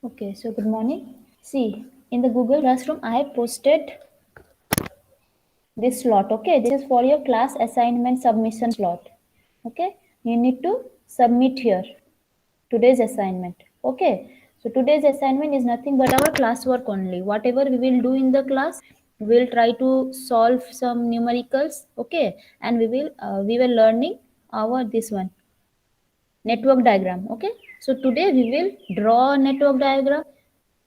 Okay, so good morning. See, in the Google Classroom, I have posted this slot. Okay, this is for your class assignment submission slot. Okay, you need to submit here today's assignment. Okay, so today's assignment is nothing but our classwork only. Whatever we will do in the class, we will try to solve some numericals. Okay, and we will learning our this one network diagram. Okay, so today we will draw a network diagram.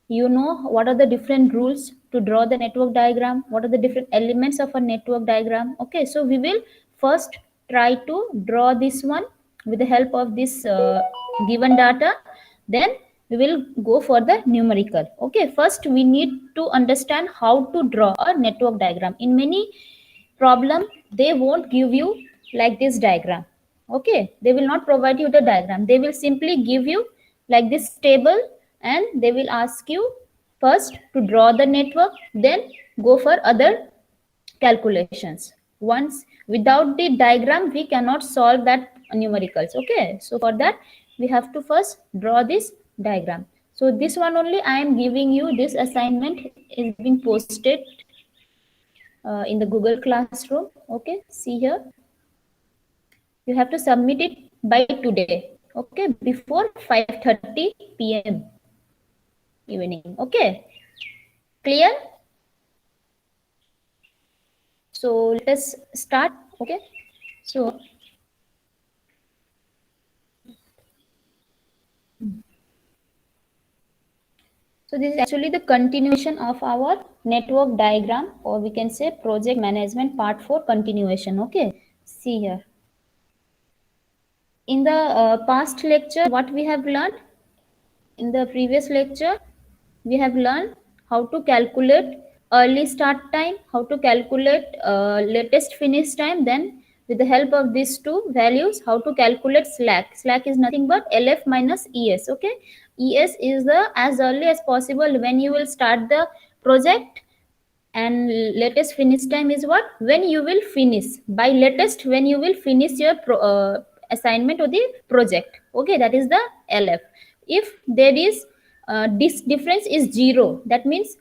You know what are the different rules to draw the network diagram, what are the different elements of a network diagram. Okay, so we will first try to draw this one with the help of this given data, then we will go for the numerical. Okay, first we need to understand how to draw a network diagram. In many problem they won't give you like this diagram. Okay, they will not provide you the diagram, they will simply give you like this table, and they will ask you first to draw the network, then go for other calculations. Once without the diagram we cannot solve that numericals. Okay, so for that we have to first draw this diagram. So this one only I am giving you, this assignment is being posted in the Google Classroom. Okay, see here, you have to submit it by today. Okay, before 5:30 p.m. evening. Okay, clear? So let us start. Okay, so this is actually the continuation of our network diagram, or we can say project management part 4 continuation. Okay, see here. In the past lecture, what we have learned, in the previous lecture, we have learned how to calculate early start time, how to calculate latest finish time, then with the help of these two values, how to calculate slack. Slack is nothing but LF minus ES. Okay, ES is the as early as possible when you will start the project, and latest finish time is what, when you will finish, by latest when you will finish your assignment or the project. Okay, that is the LF. If there is this difference is zero, that means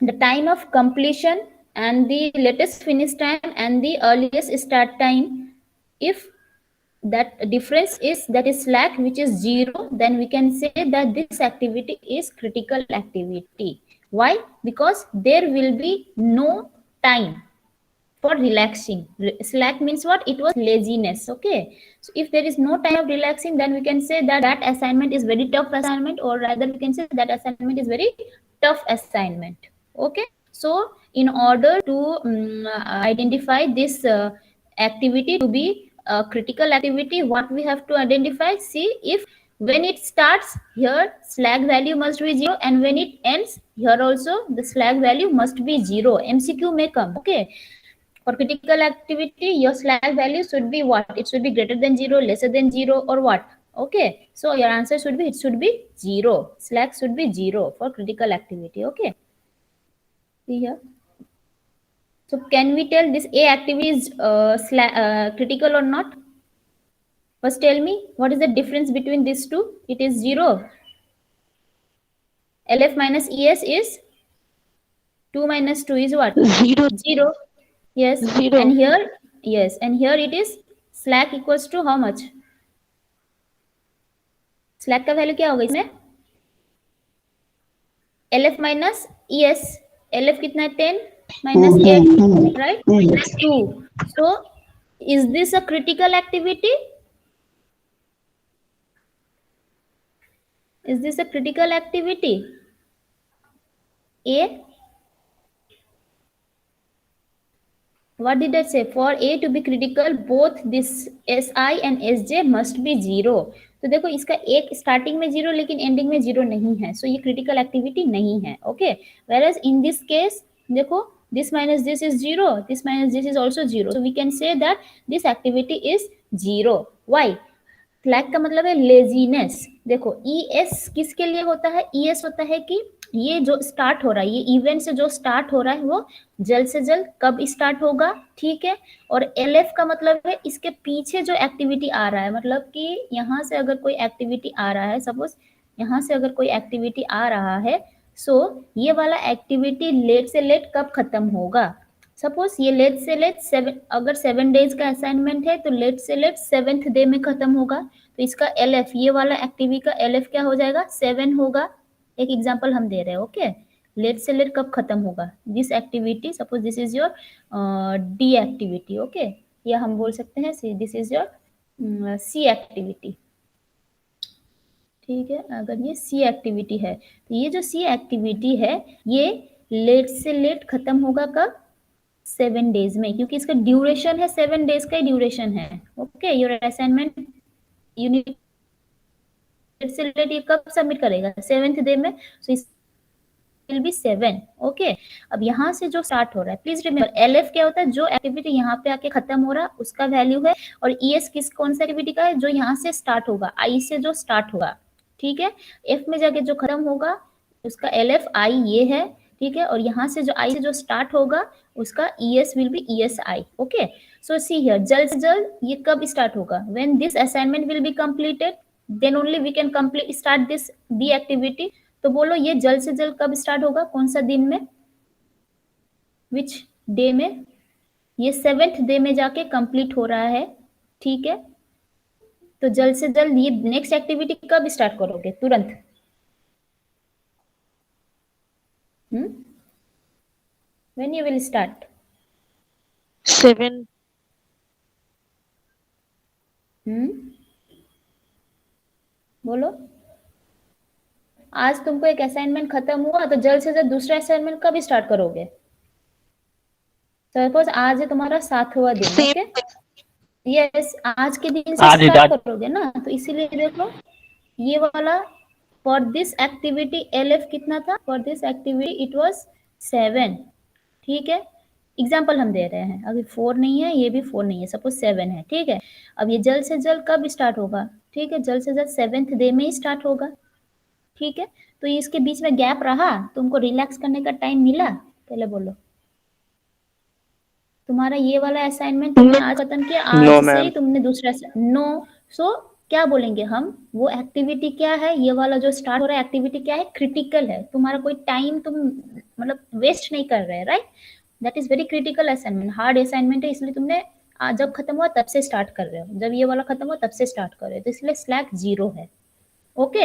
the time of completion and the latest finish time and the earliest start time, if that difference is, that is slack, which is zero, then we can say that this activity is critical activity. Why? Because there will be no time for relaxing. Slack means what? It was laziness. Okay, so if there is no time of relaxing, then we can say that that assignment is very tough assignment, or rather we can say that assignment is very tough assignment. Okay, so in order to identify this activity to be a critical activity, what we have to identify, see, if when it starts here slack value must be 0, and when it ends here also the slack value must be 0. MCQ may come. Okay, for critical activity your slack value should be what? It should be greater than 0, lesser than 0, or what? Okay, so your answer should be, it should be 0. Slack should be 0 for critical activity. Okay, see here. So can we tell this A activity is critical or not? First tell me, what is the difference between these two? It is 0. LF minus ES is 2 minus 2 is what? Zero. 0. Yes. Zero. And here, yes. And here it is slack equals to how much? Slack का value क्या होगा इसमें? LF minus ES. LF कितना है? 10 minus 8, right? 2. So is this a critical activity? Is this a critical activity? A? What did I say? For A to be critical, both this SI and SJ must be 0. तो देखो इसका एक starting में 0 लेकिन ending में 0 नहीं है, सो ये क्रिटिकल एक्टिविटी नहीं है. Okay, whereas in this case देखो this minus this is 0, this minus this is also 0, so we can say that this activity is 0. Why? Slack का मतलब है लेजीनेस. देखो ES किसके लिए होता है? ES होता है कि ये जो स्टार्ट हो रहा है, ये इवेंट से जो स्टार्ट हो रहा है वो जल्द से जल्द कब स्टार्ट होगा, ठीक है. और LF का मतलब है इसके पीछे जो एक्टिविटी आ रहा है, मतलब कि यहाँ से अगर कोई एक्टिविटी आ रहा है, सपोज यहाँ से अगर कोई एक्टिविटी आ रहा है, सो ये वाला एक्टिविटी लेट से लेट कब खत्म होगा। सपोज ये लेट से लेट 7, अगर 7 डेज का असाइनमेंट है तो लेट से लेट 7th डे में खत्म होगा, तो इसका LF, ये वाला एक्टिविटी का LF क्या हो जाएगा, 7 होगा। एक एग्जांपल हम दे रहे हैं, ओके। लेट से लेट कब खत्म होगा, this activity, suppose this is your D activity, okay, या हम बोल सकते हैं this is your C activity, ठीक है। अगर ये C एक्टिविटी है तो ये जो C एक्टिविटी है ये लेट से लेट खत्म होगा कब, 7 डेज में, क्योंकि इसका ड्यूरेशन है 7 डेज का ड्यूरेशन है, ओके। योर असाइनमेंट यूनिट से लेट ये कब सबमिट करेगा, 7th डे में, सो इस विल बी 7, ओके। अब यहाँ से जो स्टार्ट हो रहा है, प्लीज रिमेम्बर LF क्या होता है, जो एक्टिविटी यहाँ पे आके खत्म हो रहा है उसका वैल्यू है, और ES कौन सा एक्टिविटी का है, जो यहाँ से स्टार्ट होगा, I से जो स्टार्ट होगा, ठीक है। F में जाके जो खत्म होगा उसका LF I ये है, ठीक है, और यहाँ से जो I से जो स्टार्ट होगा उसका ES will be ESI, okay. So see here, जल्द से जल्द ये कब स्टार्ट होगा, when this assignment will be completed, then only we can complete start this D activity. तो बोलो ये जल्द से जल्द कब स्टार्ट होगा, कौन सा दिन में, विच डे में, ये 7th डे में जाके कंप्लीट हो रहा है, ठीक है। तो जल्द से जल्द ये नेक्स्ट एक्टिविटी कब स्टार्ट करोगे, तुरंत, व्हेन यू विल स्टार्ट, 7। बोलो। आज तुमको एक असाइनमेंट खत्म हुआ तो जल्द से जल्द दूसरा असाइनमेंट कब स्टार्ट करोगे, सपोज आज है तुम्हारा 7वां दिन, ओके, यस, आज के दिन से स्टार्ट करोगे ना, तो इसीलिए देखो ये वाला फॉर दिस एक्टिविटी LF कितना था, for this activity it was 7, ठीक है। एग्जाम्पल हम दे रहे हैं, अभी 4 नहीं है, ये भी 4 नहीं है, सपोज 7 है, ठीक है। अब ये जल्द से जल्द कब स्टार्ट होगा, ठीक है, जल्द से जल्द 7th डे में ही स्टार्ट होगा, ठीक है। तो इसके बीच में गैप रहा, तुमको रिलैक्स करने का टाइम मिला, पहले बोलो। तुम्हारा ये वाला असाइनमेंट तुमने आज खत्म किया, आज से ही तुमने दूसरा, नो। सो क्या बोलेंगे हम, वो एक्टिविटी क्या है, ये वाला जो स्टार्ट हो रहा है एक्टिविटी क्या है, क्रिटिकल है, तुम्हारा कोई टाइम तुम मतलब वेस्ट नहीं कर रहे, right. That is very critical assignment, hard assignment है, इसलिए तुमने आज जब खत्म हुआ तब से स्टार्ट कर रहे हो, जब ये वाला खत्म हुआ तब से स्टार्ट कर रहे हो, तो इसलिए स्लैक 0 है, ओके।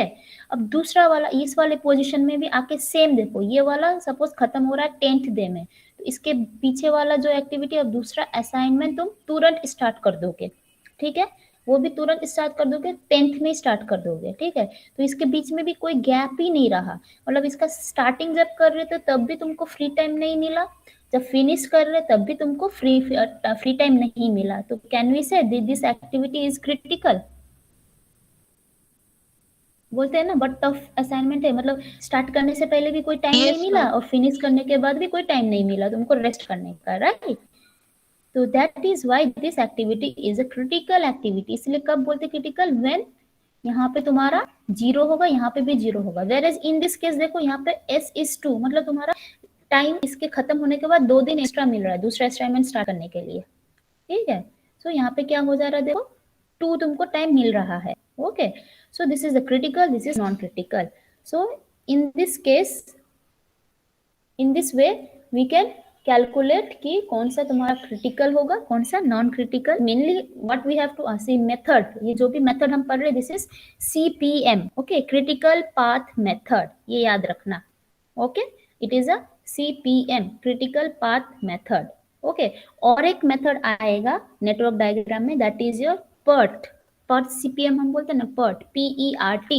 अब दूसरा वाला, इस वाले पोजीशन में भी आके सेम देखो, ये वाला सपोज खत्म हो रहा है 10th डे में, तो इसके पीछे वाला जो एक्टिविटी, अब दूसरा असाइनमेंट तुम तुरंत स्टार्ट कर दोगे, ठीक है, वो भी तुरंत स्टार्ट कर दोगे, 10th में स्टार्ट कर दोगे, ठीक है। तो इसके बीच में भी कोई गैप ही नहीं रहा, मतलब इसका स्टार्टिंग जब कर रहे थे तब भी तुमको फ्री टाइम नहीं मिला, जब फिनिश कर रहे तब भी तुमको फ्री टाइम नहीं मिला, तो कैन वी से दिस एक्टिविटी इज क्रिटिकल, बोलते हैं ना, बट टफ असाइनमेंट है, मतलब स्टार्ट करने से पहले भी कोई टाइम नहीं मिला और फिनिश करने के बाद भी कोई टाइम नहीं मिला तुमको रेस्ट करने का, राइट। तो that is why this activity is a critical activity, इसलिए कब बोलते क्रिटिकल, व्हेन यहाँ पे तुम्हारा 0 होगा, यहाँ पे भी 0 होगा, where as in this case देखो यहाँ पे S is 2, मतलब तुम्हारा टाइम इसके खत्म होने के बाद 2 दिन एक्स्ट्रा मिल रहा है दूसरा असाइनमेंट स्टार्ट करने के लिए, ठीक है। सो यहाँ पे क्या हो जा रहा है, देखो 2 तुमको टाइम मिल रहा है, okay. So this is the critical, this is non-critical. So in this case, in this way we can calculate कि कौन सा तुम्हारा critical होगा, कौन सा non-critical. Mainly what we have to see method, ये जो भी method हम पढ़ रहे हैं, this is CPM, okay, critical path method, ये याद रखना, okay, it is a CPM, critical path method, okay। और एक method आएगा network diagram में, that is your PERT, PERT CPM हम बोलते हैं ना, PERT, PERT।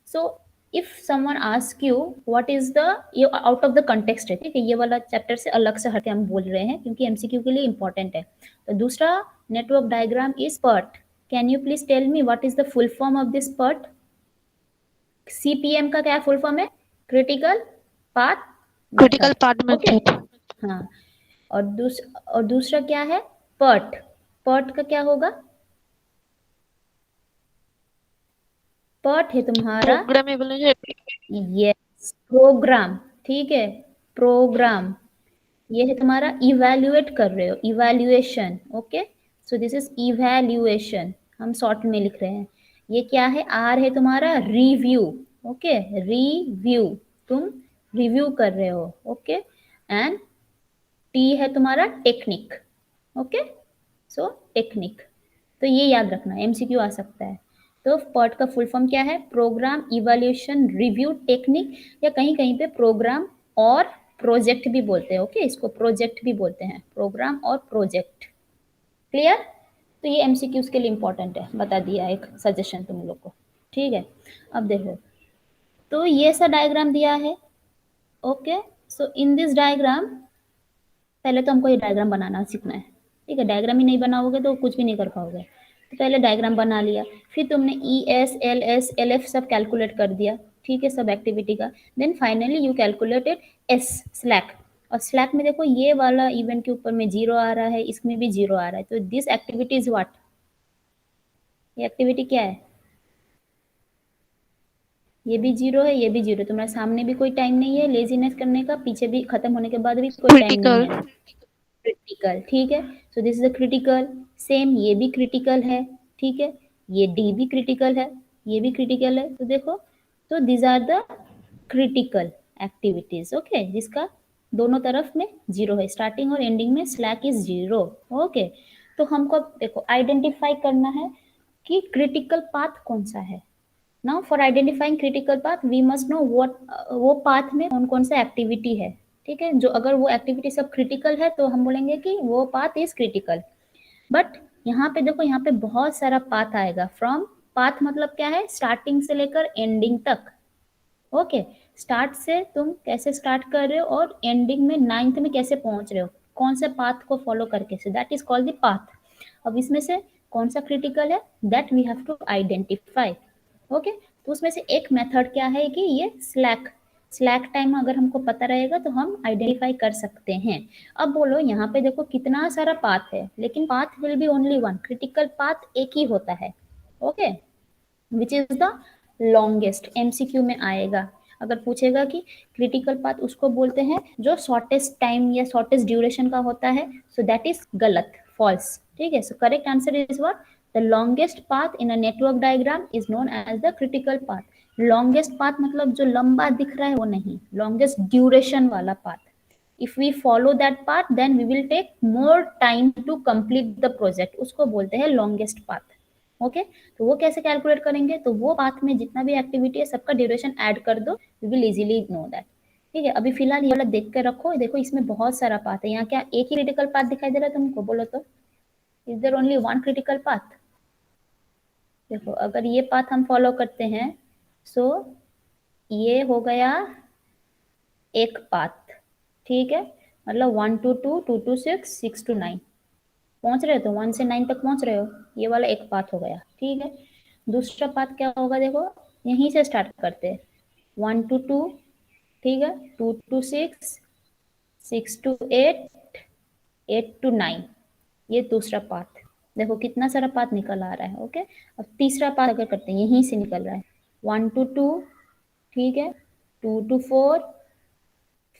So if someone ask you what is the, ये out of the context है, ठीक है, ये वाला चैप्टर से अलग से हटके हम बोल रहे हैं क्योंकि MCQ के लिए इंपॉर्टेंट है। तो दूसरा network diagram is PERT, can you please tell me what is the full form of this PERT, CPM का क्या फुल फॉर्म है, क्रिटिकल पाथ मेथड, हाँ। और दूसरा क्या है, PERT का क्या होगा, PERT है तुम्हारा यस प्रोग्राम, ठीक है, प्रोग्राम, ये है तुम्हारा इवैल्यूएट कर रहे हो, evaluation, okay. So this is evaluation, हम शॉर्ट में लिख रहे हैं। ये क्या है, R है तुम्हारा रिव्यू, ओके, रिव्यू, तुम रिव्यू कर रहे हो, ओके, एंड टी है तुम्हारा टेक्निक, ओके, सो टेक्निक, तो ये याद रखना, एमसीक्यू आ सकता है। तो पर्ट का फुल फॉर्म क्या है, प्रोग्राम इवैल्यूएशन रिव्यू टेक्निक, या कहीं कहीं पे प्रोग्राम और प्रोजेक्ट भी बोलते हैं, ओके, इसको प्रोजेक्ट भी बोलते हैं, प्रोग्राम और प्रोजेक्ट, क्लियर। तो ये एमसीक्यूज के लिए इंपॉर्टेंट है, बता दिया एक सजेशन तुम लोग को, ठीक है। अब देखो, तो ये सा डायग्राम दिया है, okay, so in this diagram, पहले तो हमको ये डायग्राम बनाना सीखना है, ठीक है, डायग्राम ही नहीं बनाओगे तो कुछ भी नहीं कर पाओगे। तो पहले डायग्राम बना लिया, फिर तुमने E S L S L F सब कैलकुलेट कर दिया, ठीक है, सब एक्टिविटी का। Then finally you calculated S, slack, और स्लैक में देखो ये वाला इवेंट के ऊपर में जीरो आ रहा है, इसमें भी जीरो आ रहा है, तो दिस एक्टिविटी इज व्हाट, ये एक्टिविटी क्या है, ये भी जीरो है, ये भी जीरो, तुम्हारे सामने भी कोई टाइम नहीं है लेजीनेस करने का, पीछे भी खत्म होने के बाद भी कोई टाइम नहीं critical, है, क्रिटिकल, ठीक है, so this is a critical, same ये भी क्रिटिकल है, ठीक है, ये डी भी क्रिटिकल है, ये भी क्रिटिकल है, तो देखो, तो this are the critical activities, okay, जिसका दोनों तरफ में जीरो है, स्टार्टिंग और एंडिंग में स्लैक इज जीरो, ओके। तो हमको अब देखो आइडेंटिफाई करना है कि क्रिटिकल पाथ कौन सा है। Now for identifying critical path we must know what, वो पाथ में कौन कौन सा एक्टिविटी है, ठीक है, जो अगर वो एक्टिविटी सब क्रिटिकल है तो हम बोलेंगे कि वो पाथ इज क्रिटिकल। बट यहाँ पे देखो, यहाँ पे बहुत सारा पाथ आएगा, फ्रॉम, पाथ मतलब क्या है, स्टार्टिंग से लेकर एंडिंग तक, ओके, स्टार्ट से तुम कैसे स्टार्ट कर रहे हो और एंडिंग में नाइन्थ में कैसे पहुंच रहे हो, कौन से पाथ को फॉलो करके, से that is called the path. अब इसमें से कौन सा क्रिटिकल है, that we have to identify, okay. तो उसमें से एक मेथड क्या है कि ये स्लैक, स्लैक टाइम अगर हमको पता रहेगा तो हम आइडेंटिफाई कर सकते हैं। अब बोलो यहाँ पे देखो कितना सारा पाथ है, लेकिन path will be only one, critical path एक ही होता है, okay, which is the longest, MCQ में आएगा। अगर पूछेगा कि क्रिटिकल पाथ उसको बोलते हैं जो शॉर्टेस्ट टाइम या शॉर्टेस्ट ड्यूरेशन का होता है, सो दैट इज गलत, फॉल्स, ठीक है। So correct answer is what, the longest path in a network diagram is known as the critical path. Longest path मतलब जो लंबा दिख रहा है वो नहीं, लॉन्गेस्ट ड्यूरेशन वाला path, if we follow that path then we will take more time to complete the project, उसको बोलते हैं longest path, ओके। तो वो कैसे कैलकुलेट करेंगे, तो वो पाथ में जितना भी एक्टिविटी है सबका ड्यूरेशन ऐड कर दो, we will easily know that, ठीक है। अभी फिलहाल ये वाला देख के रखो, देखो इसमें बहुत सारा पाथ है, यहाँ क्या एक ही क्रिटिकल पाथ दिखाई दे रहा है तुमको, बोलो तो, is there only one critical path. देखो अगर ये पाथ हम फॉलो करते हैं, सो ये हो गया एक पाथ, ठीक है, मतलब 1 to 2, 2 to 6, 6 to 9 पहुंच रहे हो, तो 1 से 9 तक पहुंच रहे हो, ये वाला एक पाथ हो गया, ठीक है। दूसरा पाथ क्या होगा, देखो यहीं से स्टार्ट करते हैं, 1 to 2, ठीक है, 2 to 6, 6 to 8, 8 to 9, ये दूसरा पाथ, देखो कितना सारा पाथ निकल आ रहा है, ओके। अब तीसरा पाथ अगर करते हैं, यहीं से निकल रहा है, 1 to 2, ठीक है, 2 to 4,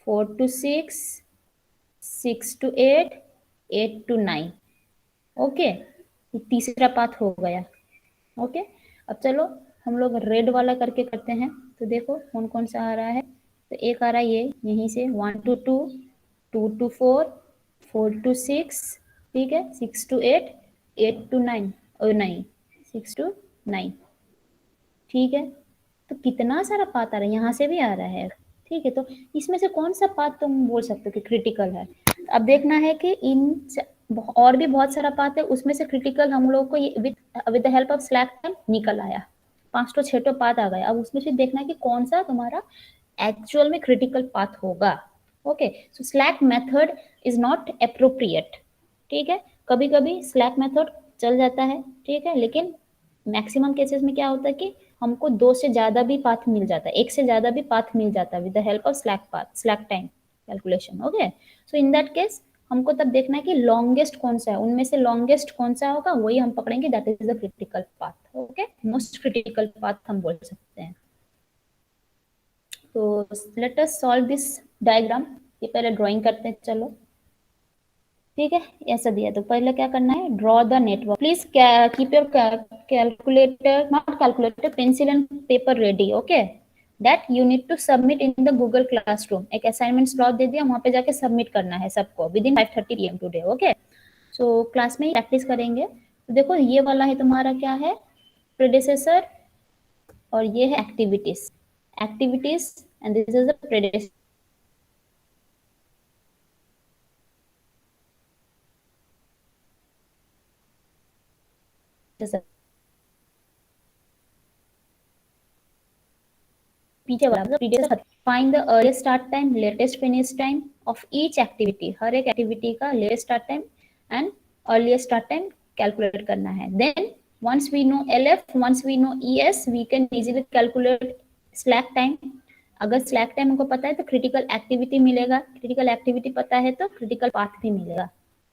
4 to 6, 6 to 8, 8 to 9, okay, ये तीसरा पाथ हो गया, ओके। अब चलो हम लोग रेड वाला करके करते हैं, तो देखो कौन कौन सा आ रहा है, तो एक आ रहा है ये यहीं से 1 to 2, 2 to 4, 4 to 6, ठीक है, 6 to 8, 8 to 9, और नहीं 6 to 9, ठीक है। तो कितना सारा पाथ आ रहा है, यहाँ से भी आ रहा है, ठीक है। तो इसमें से कौन सा पाथ तुम बोल सकते हो कि क्रिटिकल है। अब देखना है कि इन और भी बहुत सारा पाथ है, उसमें से क्रिटिकल हम लोग को with the help of slack time निकल आया, 5 to 6 पाथ आ गया। अब उसमें से देखना है कि कौन सा तुम्हारा एक्चुअल में क्रिटिकल पाथ होगा, okay. So slack method is not appropriate, ठीक है, कभी कभी स्लैक मेथड चल जाता है, ठीक है, लेकिन मैक्सिमम केसेस में क्या होता है कि हमको 2 से ज्यादा भी पाथ मिल जाता है, एक से ज्यादा भी पाथ मिल जाता है with the help of slack path, slack time calculation, okay. So in that case हमको तब देखना है कि लॉन्गेस्ट कौन सा है, उनमें से लॉन्गेस्ट कौन सा होगा वही हम पकड़ेंगे, that is the critical path, okay, most critical path हम बोल सकते हैं। तो let us solve this diagram, ये पहले ड्राइंग करते हैं, चलो ठीक है, ऐसा दिया तो पहले क्या करना है, draw the network, please keep your calculator, not calculator, pencil and paper ready, okay. that you need to submit in the Google Classroom. एक assignment slot दे दिया, वहाँ पे जाके submit करना है सबको within 5:30 PM today. Okay, so class में ही practice करेंगे. तो देखो ये वाला है तुम्हारा क्या है, predecessor, और ये है activities and this is the predecessor. पीछे वाला मतलब predecessor. Find the earliest start time, latest finish time of each activity. हर एक एक्टिविटी का latest start time and earliest start time calculate करना है. Then once we know LF, once we know ES, we can easily calculate slack time. अगर slack time हमको पता है तो critical activity मिलेगा, critical activity पता है तो critical path भी मिलेगा.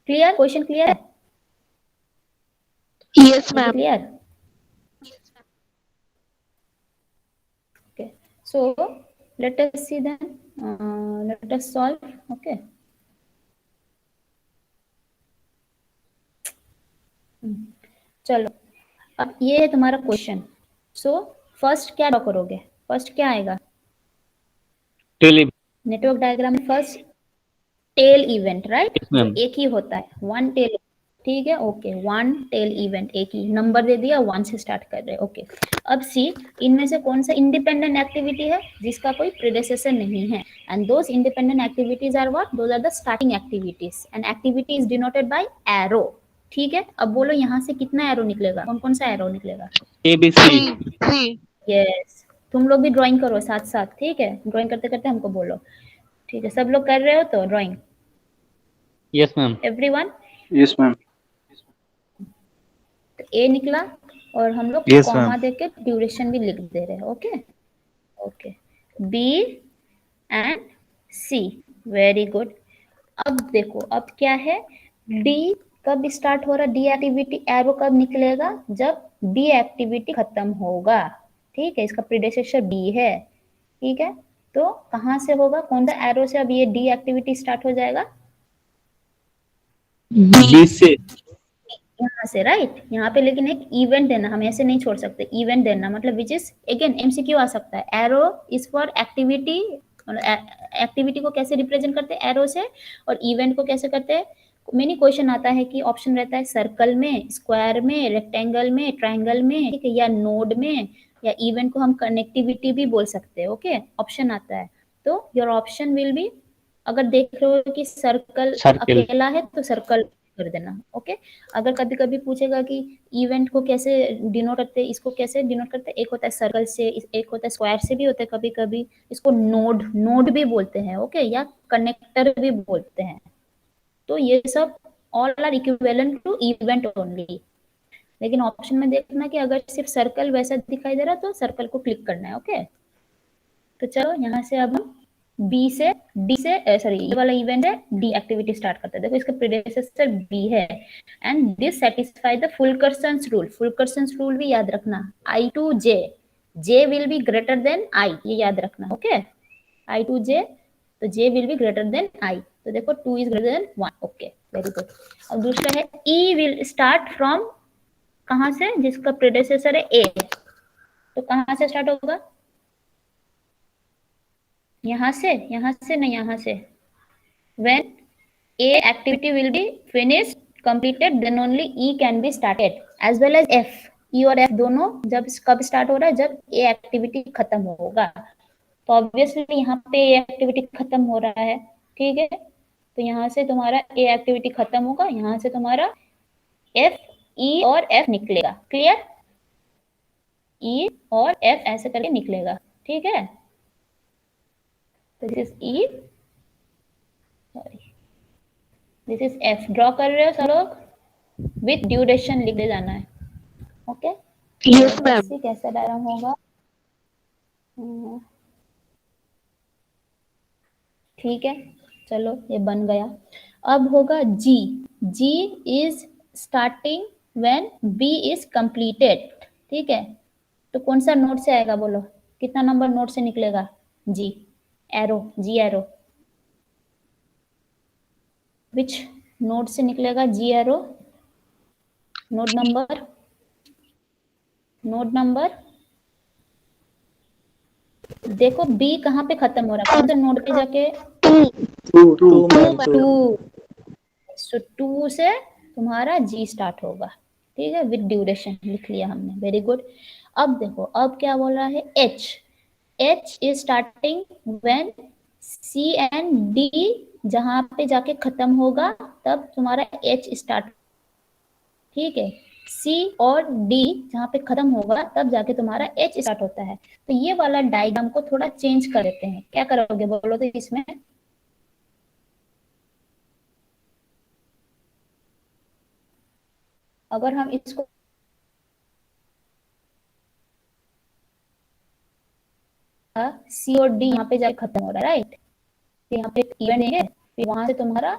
Clear? Question clear है? Yes, ma'am. Clear? Okay. So let us see then. Let us solve. Okay. चलो अब ये है तुम्हारा क्वेश्चन. सो फर्स्ट क्या ड्रॉ करोगे, फर्स्ट क्या आएगा नेटवर्क डायग्राम में? First tail event, right? जो एक ही होता है, वन टेल. ठीक है, ओके, वन टेल इवेंट, एक ही नंबर दे दिया, वन से स्टार्ट कर रहे. ओके, अब सी, इनमें से कौन सा इंडिपेंडेंट एक्टिविटी है जिसका कोई प्रेडेसेसर नहीं है? And those independent activities are what? Those are the starting activities and activity is denoted by arrow. ठीक है, अब बोलो यहाँ से कितना एरो निकलेगा, कौन कौन सा एरो निकलेगा? ABC. यस, तुम लोग भी ड्राइंग करो साथ साथ. ठीक है, ड्राइंग करते करते हमको बोलो. ठीक है, सब लोग कर रहे हो तो drawing? Yes ma'am. Everyone? Yes ma'am. तो ए निकला और हम लोग Yes, कॉमा ma'am. देके ड्यूरेशन भी लिख दे रहे हैं. Okay okay, B and C, very good. अब देखो, अब क्या है, डी कब स्टार्ट हो रहा है? डी एक्टिविटी एरो कब निकलेगा? जब डी एक्टिविटी खत्म होगा. ठीक है, इसका प्रीडेसेसर बी है. ठीक है, तो कहाँ से होगा, कौन सा एरो से अब ये डी एक्टिविटी स्टार्ट हो जाएगा? बी से. यहाँ से, राइट? यहाँ पे लेकिन एक इवेंट देना, हम ऐसे नहीं छोड़ सकते. इवेंट देना मतलब विच इज अगेन एमसीक्यू आ सकता है. Arrow is for activity. Activity को कैसे रिप्रेजेंट करते हैं? एरो से. और इवेंट को कैसे करते हैं? मिनी क्वेश्चन आता है कि ऑप्शन रहता है सर्कल में, स्क्वायर में, रेक्टेंगल में, ट्रायंगल में, ठीक है, या नोड में, या इवेंट को हम कनेक्टिविटी भी बोल सकते हैं. ओके, ऑप्शन आता है. तो योर ऑप्शन विल बी, अगर देख रहे हो कि सर्कल अकेला है तो सर्कल कर देना. ओके, अगर कभी कभी पूछेगा कि इवेंट को कैसे डिनोट करते हैं, इसको कैसे डिनोट करते हैं, एक होता है सर्कल से, एक होता है स्क्वायर से भी होता है, कभी कभी इसको नोड भी बोलते हैं. ओके, या कनेक्टर भी बोलते हैं. तो ये सब all are equivalent to event only. लेकिन ऑप्शन में देखना कि अगर सिर्फ सर्कल वैसा दिखाई दे रहा तो सर्कल को क्लिक करना है. ओके, तो चलो यहाँ से अब हम बी से डी से सॉरी ये वाला इवेंट है, डी एक्टिविटी स्टार्ट करते हैं. देखो इसका प्रीडेसेसर बी है and this satisfy the Fulkerson's rule. Fulkerson's rule भी याद रखना, I to J, J will be greater than I, ये याद रखना. ओके, आई टू जे, तो J will be greater than I. तो देखो 2 is greater than 1. Okay, very good. अब दूसरा है ई विल स्टार्ट फ्रॉम, कहाँ से? जिसका प्रीडेसेसर है ए, तो कहाँ से स्टार्ट होगा? यहाँ से नहीं, यहाँ से. when a activity will be finished, completed, then only e can be started, as well as f. e और f दोनों जब कब स्टार्ट हो रहा है? जब a एक्टिविटी खत्म होगा. तो ऑब्वियसली यहाँ पे a एक्टिविटी खत्म हो रहा है. ठीक है, तो यहाँ से तुम्हारा a एक्टिविटी खत्म होगा, यहाँ से तुम्हारा f, e और f निकलेगा. क्लियर? e और f ऐसे करके निकलेगा. ठीक है, तो this is E, sorry this is F. Draw कर रहे हो सब लोग? विथ ड्यूरेशन लिख जाना है. Okay, Yes, ma'am. कैसा डायग्राम होगा? ठीक है, चलो ये बन गया. अब होगा G. G is starting when B is completed. ठीक है, तो कौन सा नोड से आएगा बोलो? कितना नंबर नोड से निकलेगा? जी एरो, जी एरो. विच नोड से निकलेगा जी एरो? नोड नंबर देखो बी कहाँ पे खत्म हो रहा है, कौन से नोड पे जाके, two ma'am, two. So two से तुम्हारा जी स्टार्ट होगा, ठीक है, विद ड्यूरेशन लिख लिया हमने, वेरी गुड। अब देखो अब क्या बोल रहा है, H, H is starting when C and D जहां पे जाके खत्म होगा तब तुम्हारा एच स्टार्ट, ठीक है, सी और डी जहां पे खत्म होगा तब जाके तुम्हारा एच स्टार्ट होता है। तो ये वाला डायग्राम को थोड़ा चेंज कर देते हैं, क्या करोगे बोलो तो इसमें, अगर हम इसको सी और डी यहाँ पे जाके खत्म हो रहा है, राइट, यहाँ पे इवेंट देंगे, फिर वहां से तुम्हारा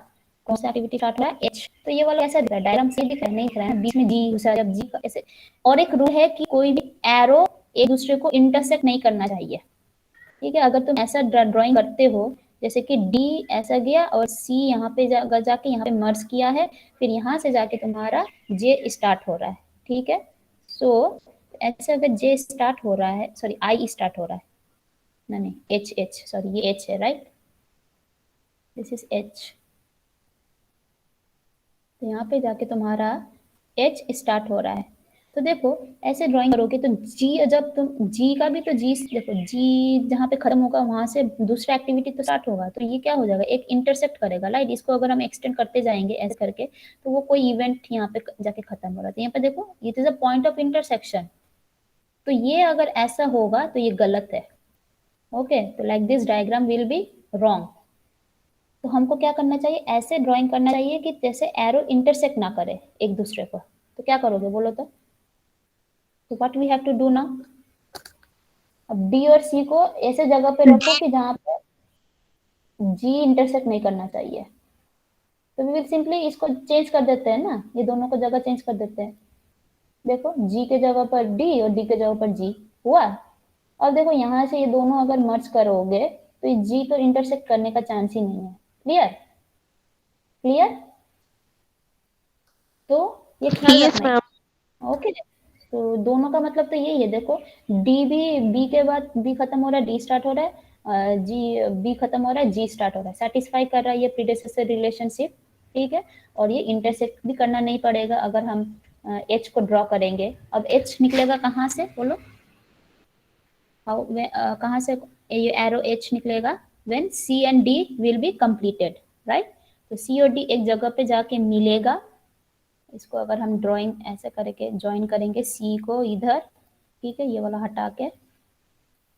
कौन सा एक्टिविटी स्टार्ट हो रहा है, एच। तो ये वाला ऐसा दिख रहा है, डायग्राम से दिख रहा है, नहीं दिख रहा है, बीच में जी घुसा, जब जी का ऐसे। और एक रूल है कि कोई भी एरो एक दूसरे को इंटरसेक्ट नहीं करना चाहिए, ठीक है। अगर तुम ऐसा ड्राइंग करते हो जैसे कि डी ऐसा गया और सी यहाँ पे जाके यहाँ पे मर्ज किया है, फिर यहाँ से जाके तुम्हारा जे स्टार्ट हो रहा है, ठीक है। सो ऐसे अगर जे स्टार्ट हो रहा है, सॉरी आई स्टार्ट हो रहा है, नहीं एच, एच सॉरी ये एच है, राइट, दिस इज एच। तो यहाँ पे जाके तुम्हारा एच स्टार्ट हो रहा है। तो देखो ऐसे ड्राइंग करोगे तो जी, जब तुम जी का भी तो जी, देखो जी जहाँ पे खत्म होगा वहां से दूसरा एक्टिविटी तो स्टार्ट होगा, तो ये क्या हो जाएगा, एक इंटरसेक्ट करेगा, राइट। इसको अगर हम एक्सटेंड करते जाएंगे ऐसे करके तो वो कोई इवेंट यहाँ पे जाके खत्म हो रहा है। तो यहाँ पे देखो it is a point of intersection, तो ये अगर ऐसा होगा तो ये गलत है, ओके। तो like this diagram will be wrong. तो हमको क्या करना चाहिए, ऐसे ड्राइंग करना चाहिए कि जैसे एरो इंटरसेक्ट ना करे एक दूसरे को। तो क्या करोगे बोलो तो what we have to do now, अब डी और सी को ऐसे जगह पे रखो कि जहां पे जी इंटरसेक्ट नहीं करना चाहिए। तो वी विल सिंपली इसको चेंज कर देते हैं ना, ये दोनों को जगह चेंज कर देते हैं। देखो जी के जगह पर डी और डी के जगह पर जी हुआ। और देखो यहाँ से ये दोनों अगर मर्ज करोगे तो ये जी तो इंटरसेक्ट करने का चांस ही नहीं है। Clear, clear. तो ये ख्याल यस रखना मैम, है, ओके। तो दोनों का मतलब तो यही है, देखो डी भी, बी के बाद बी खत्म हो रहा है, डी स्टार्ट हो रहा है, जी बी खत्म हो रहा है, जी स्टार्ट हो रहा है, सेटिस्फाई कर रहा है ये प्रीडेसेसर रिलेशनशिप, ठीक है। और ये इंटरसेक्ट भी करना नहीं पड़ेगा अगर हम एच को ड्रॉ करेंगे। अब एच निकलेगा कहाँ से बोलो, हाउ, कहाँ से ये एरो एच निकलेगा, when C and D will be completed, right. तो सी और डी एक जगह पे जाके मिलेगा। इसको अगर हम ड्राइंग ऐसे करके ज्वाइन करेंगे, सी को इधर, ठीक है, ये वाला हटा के,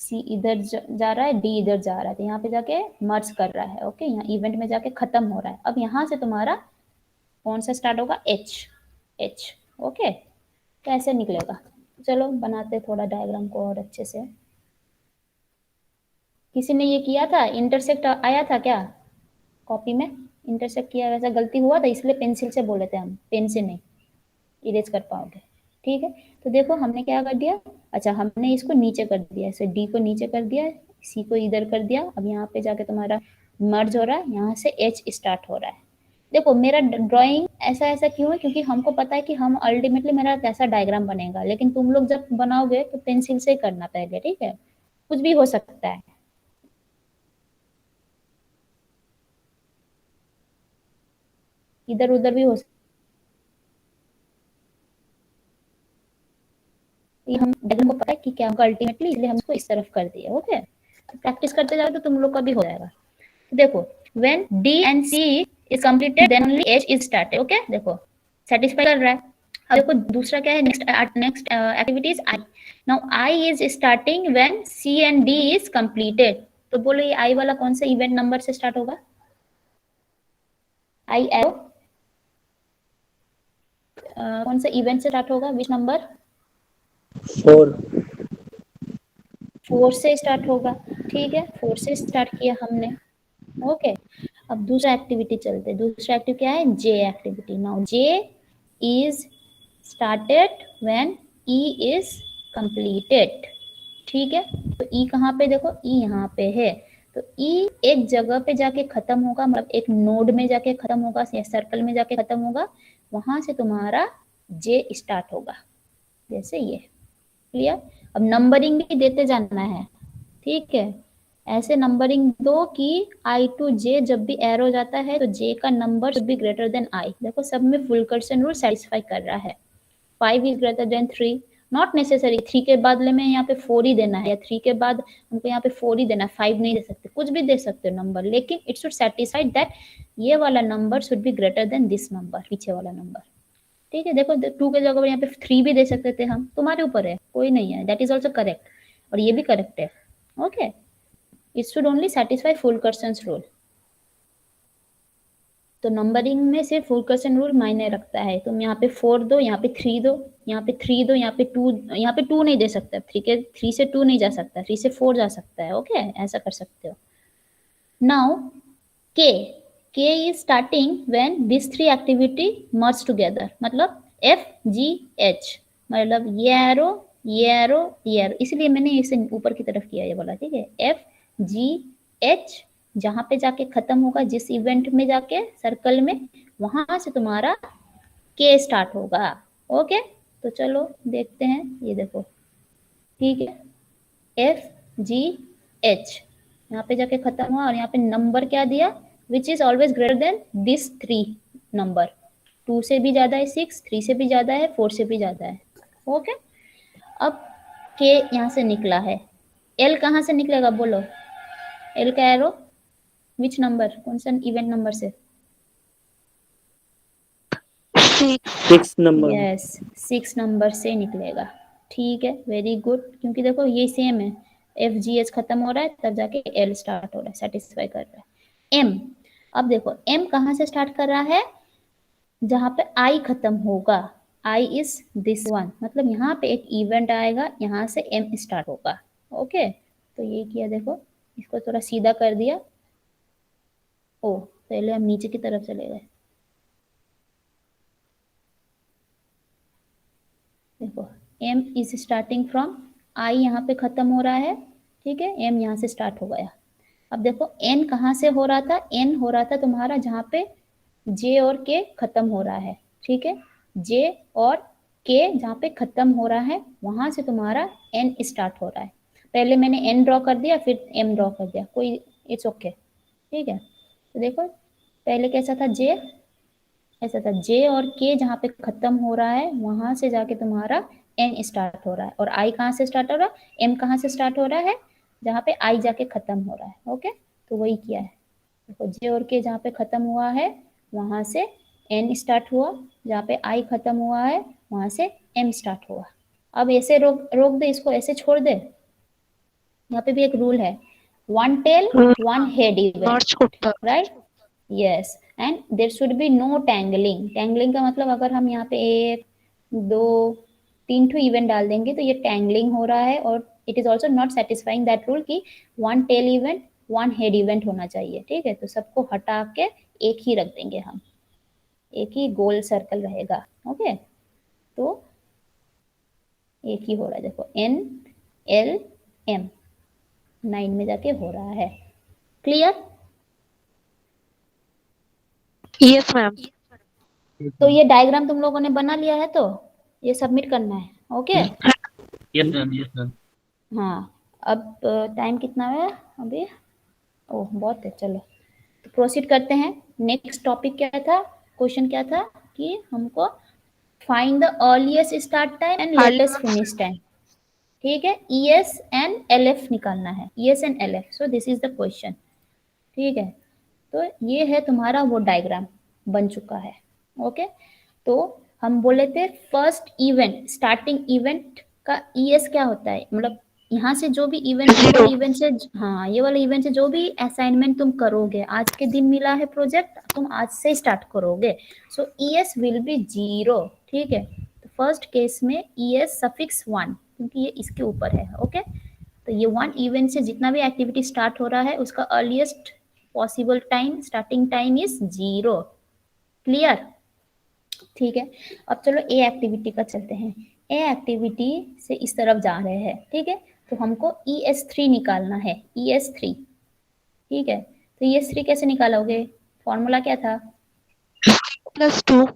सी इधर जा रहा है, डी इधर जा रहा है, तो यहाँ पे जाके मर्ज कर रहा है, ओके, यहाँ इवेंट में जाके खत्म हो रहा है। अब यहाँ से तुम्हारा कौन सा स्टार्ट होगा, एच, एच, ओके। कैसे निकलेगा, चलो बनाते थोड़ा डायग्राम को और अच्छे से। किसी ने ये किया था, इंटरसेक्ट आया था क्या कॉपी में, इंटरसेक्ट किया, वैसा गलती हुआ था इसलिए पेंसिल से बोले थे हम, पेन से नहीं, इरेज कर पाओगे, ठीक है। तो देखो हमने क्या कर दिया, अच्छा हमने इसको नीचे कर दिया, ऐसे डी को नीचे कर दिया, सी को इधर कर दिया। अब यहाँ पे जाके तुम्हारा मर्ज हो रहा है, यहाँ से एच स्टार्ट हो रहा है। देखो मेरा ड्राइंग ऐसा ऐसा क्यों है, क्योंकि हमको पता है कि हम अल्टीमेटली मेरा कैसा डायग्राम बनेगा, लेकिन तुम लोग जब बनाओगे तो पेंसिल से करना पहले, ठीक है, कुछ भी हो सकता है। इधर उधर भी हो सकता है, हम डायग्राम को पता है कि क्या होगा अल्टीमेटली, इसलिए हम इसको इस तरफ कर दिए, ओके। प्रैक्टिस करते जाओ तो तुम लोग का भी हो जाएगा। देखो when D and C is completed then only H is started, okay. देखो सेटिस्फाई कर रहा है। अब देखो दूसरा क्या है, next activity is I। Now I is starting when C and D is completed। तो बोलो ये I वाला कौन सा इवेंट नंबर से स्टार्ट होगा, I एरो कौन सा इवेंट से स्टार्ट होगा, विच नंबर, 4, 4 से स्टार्ट होगा, ठीक है, 4 से स्टार्ट किया हमने, ओके। अब दूसरा एक्टिविटी चलते हैं, दूसरा एक्टिविटी क्या है, J activity. Now J is started when E is completed, ठीक है। तो ई कहाँ पे, देखो ई यहाँ पे है, तो ई एक जगह पे जाके खत्म होगा, मतलब एक नोड में जाके खत्म होगा या सर्कल में जाके खत्म होगा, वहां से तुम्हारा जे स्टार्ट होगा, जैसे ये, क्लियर। अब नंबरिंग भी देते जाना है, ठीक है, ऐसे नंबरिंग दो कि i to j जब भी एरो जाता है तो j का number should be greater then i। देखो सब में फुलकर्सन रूल सेटिस्फाई कर रहा है। 5 is greater then 3, not necessary 3 के बदले में यहाँ पे 4 ही देना है, या 3 के बाद हमको यहाँ पे 4 ही देना है, 5 नहीं दे सकते, कुछ भी दे सकते हो नंबर, लेकिन इट शुड सेटिस्फाई दैट ये वाला number should be greater then this number, पीछे वाला नंबर। ठीक है, देखो 2 के जगह पर यहाँ पे 3 भी दे सकते थे हम, तुम्हारे ऊपर है, कोई नहीं है, दैट इज ऑल्सो करेक्ट, और ये भी करेक्ट है। Okay, it should only satisfy Fulkerson rule. तो नंबरिंग में सिर्फ फुलकर्सन रूल मायने रखता है। तुम यहाँ पे 4 दो, यहाँ पे 3 दो, यहाँ पे 3 दो, यहाँ पे 2, यहाँ पे 2 नहीं दे सकता, 3 से 2 नहीं जा सकता, 3 से 4 जा सकता है। ओके, ऐसा कर सकते हो। Now k is starting when these three activity merge together, मतलब f g h, मतलब ये एरो ये एरो ये एरो, इसलिए मैंने इसे ऊपर की तरफ किया ये वाला। ठीक है, f g h जहां पे जाके खत्म होगा, जिस इवेंट में जाके सर्कल में, वहां से तुम्हारा k स्टार्ट होगा। ओके, तो चलो देखते हैं, ये देखो। ठीक है, f g h यहाँ पे जाके खत्म हुआ, और यहाँ पे नंबर क्या दिया, which is always greater than this 3 number. 2 से भी ज्यादा है 6, 3 से भी ज्यादा है, 4 से भी ज्यादा है। ओके, अब k यहाँ से निकला है, l कहाँ से निकलेगा बोलो, l का एरो विच नंबर, कौन सा इवेंट नंबर से? 6 नंबर। यस, 6 नंबर से निकलेगा। ठीक है, वेरी गुड, क्योंकि देखो ये सेम है, एफ जी एच खत्म हो रहा है तब जाके एल स्टार्ट हो रहा है, सेटिस्फाई कर रहा है। एम, अब देखो एम कहाँ से स्टार्ट कर रहा है, जहां पे आई खत्म होगा, आई इज दिस वन, मतलब यहाँ पे एक इवेंट आएगा, यहाँ से एम स्टार्ट होगा। ओके, तो ये किया, देखो इसको थोड़ा सीधा कर दिया। ओ, पहले हम नीचे की तरफ चले गए, देखो m is starting from i, यहाँ पे खत्म हो रहा है। ठीक है, m यहाँ से स्टार्ट हो गया। अब देखो n कहाँ से हो रहा था, n हो रहा था तुम्हारा जहाँ पे j और k खत्म हो रहा है। ठीक है, j और k जहाँ पे खत्म हो रहा है, वहां से तुम्हारा n स्टार्ट हो रहा है। पहले मैंने n ड्रॉ कर दिया, फिर m ड्रॉ कर दिया, कोई इट्स ओके। ठीक है, तो देखो पहले कैसा था, j ऐसा था, j और k जहाँ पे खत्म हो रहा है, वहां से जाके तुम्हारा n स्टार्ट हो रहा है, और i कहाँ से स्टार्ट हो रहा है, m कहाँ से स्टार्ट हो रहा है, जहाँ पे i जाके खत्म हो रहा है। ओके, तो वही किया है, देखो j और k जहाँ पे खत्म हुआ है, वहां से n स्टार्ट हुआ, जहाँ पे i खत्म हुआ है, वहां से m स्टार्ट हुआ। अब ऐसे रोक दे इसको, ऐसे छोड़ दे। यहाँ पे भी एक रूल है, one tail one head event, right? Yes, and there should be no tangling. Tangling का मतलब अगर हम यहाँ पे 1 2 3 ठो इवेंट डाल देंगे तो ये टैंगलिंग हो रहा है, और it is also not satisfying that rule कि one tail event one head event होना चाहिए। ठीक है, तो सबको हटा के एक ही रख देंगे हम, एक ही गोल सर्कल रहेगा। ओके, तो एक ही हो रहा है, देखो एन एल एम 9 में जाके हो रहा है। क्लियर? Yes ma'am. तो ये डायग्राम तुम लोगों ने बना लिया है, तो ये सबमिट करना है। Okay, Yes, ma'am. Yes, ma'am. हाँ, अब टाइम कितना है अभी? ओह बहुत है, चलो तो प्रोसीड करते हैं। नेक्स्ट टॉपिक क्या था, क्वेश्चन क्या था कि हमको find the earliest start time and latest finish time. ठीक है, E S and L F निकालना है, E S and L F, so this is the question. ठीक है, तो ये है तुम्हारा वो डायग्राम बन चुका है। ओके, तो हम बोले थे फर्स्ट इवेंट, स्टार्टिंग इवेंट का ईएस क्या होता है, मतलब यहाँ से जो भी इवेंट, ये वाला इवेंट से, हाँ ये वाला इवेंट से जो भी असाइनमेंट तुम करोगे, आज के दिन मिला है प्रोजेक्ट, तुम आज से स्टार्ट करोगे, सो ईएस विल बी 0। ठीक है, तो फर्स्ट केस में ईएस सफिक्स 1, क्योंकि ये इसके ऊपर है। ओके, तो ये 1 इवेंट से जितना भी एक्टिविटी स्टार्ट हो रहा है, उसका earliest possible time, starting time is 0। Clear? ठीक है, अब चलो ए एक्टिविटी का चलते हैं। ए एक्टिविटी से इस तरफ जा रहे हैं। ठीक है, तो हमको ES3 निकालना है, ES3। ठीक है, तो ES3 कैसे निकालोगे, फॉर्मूला क्या था? +2।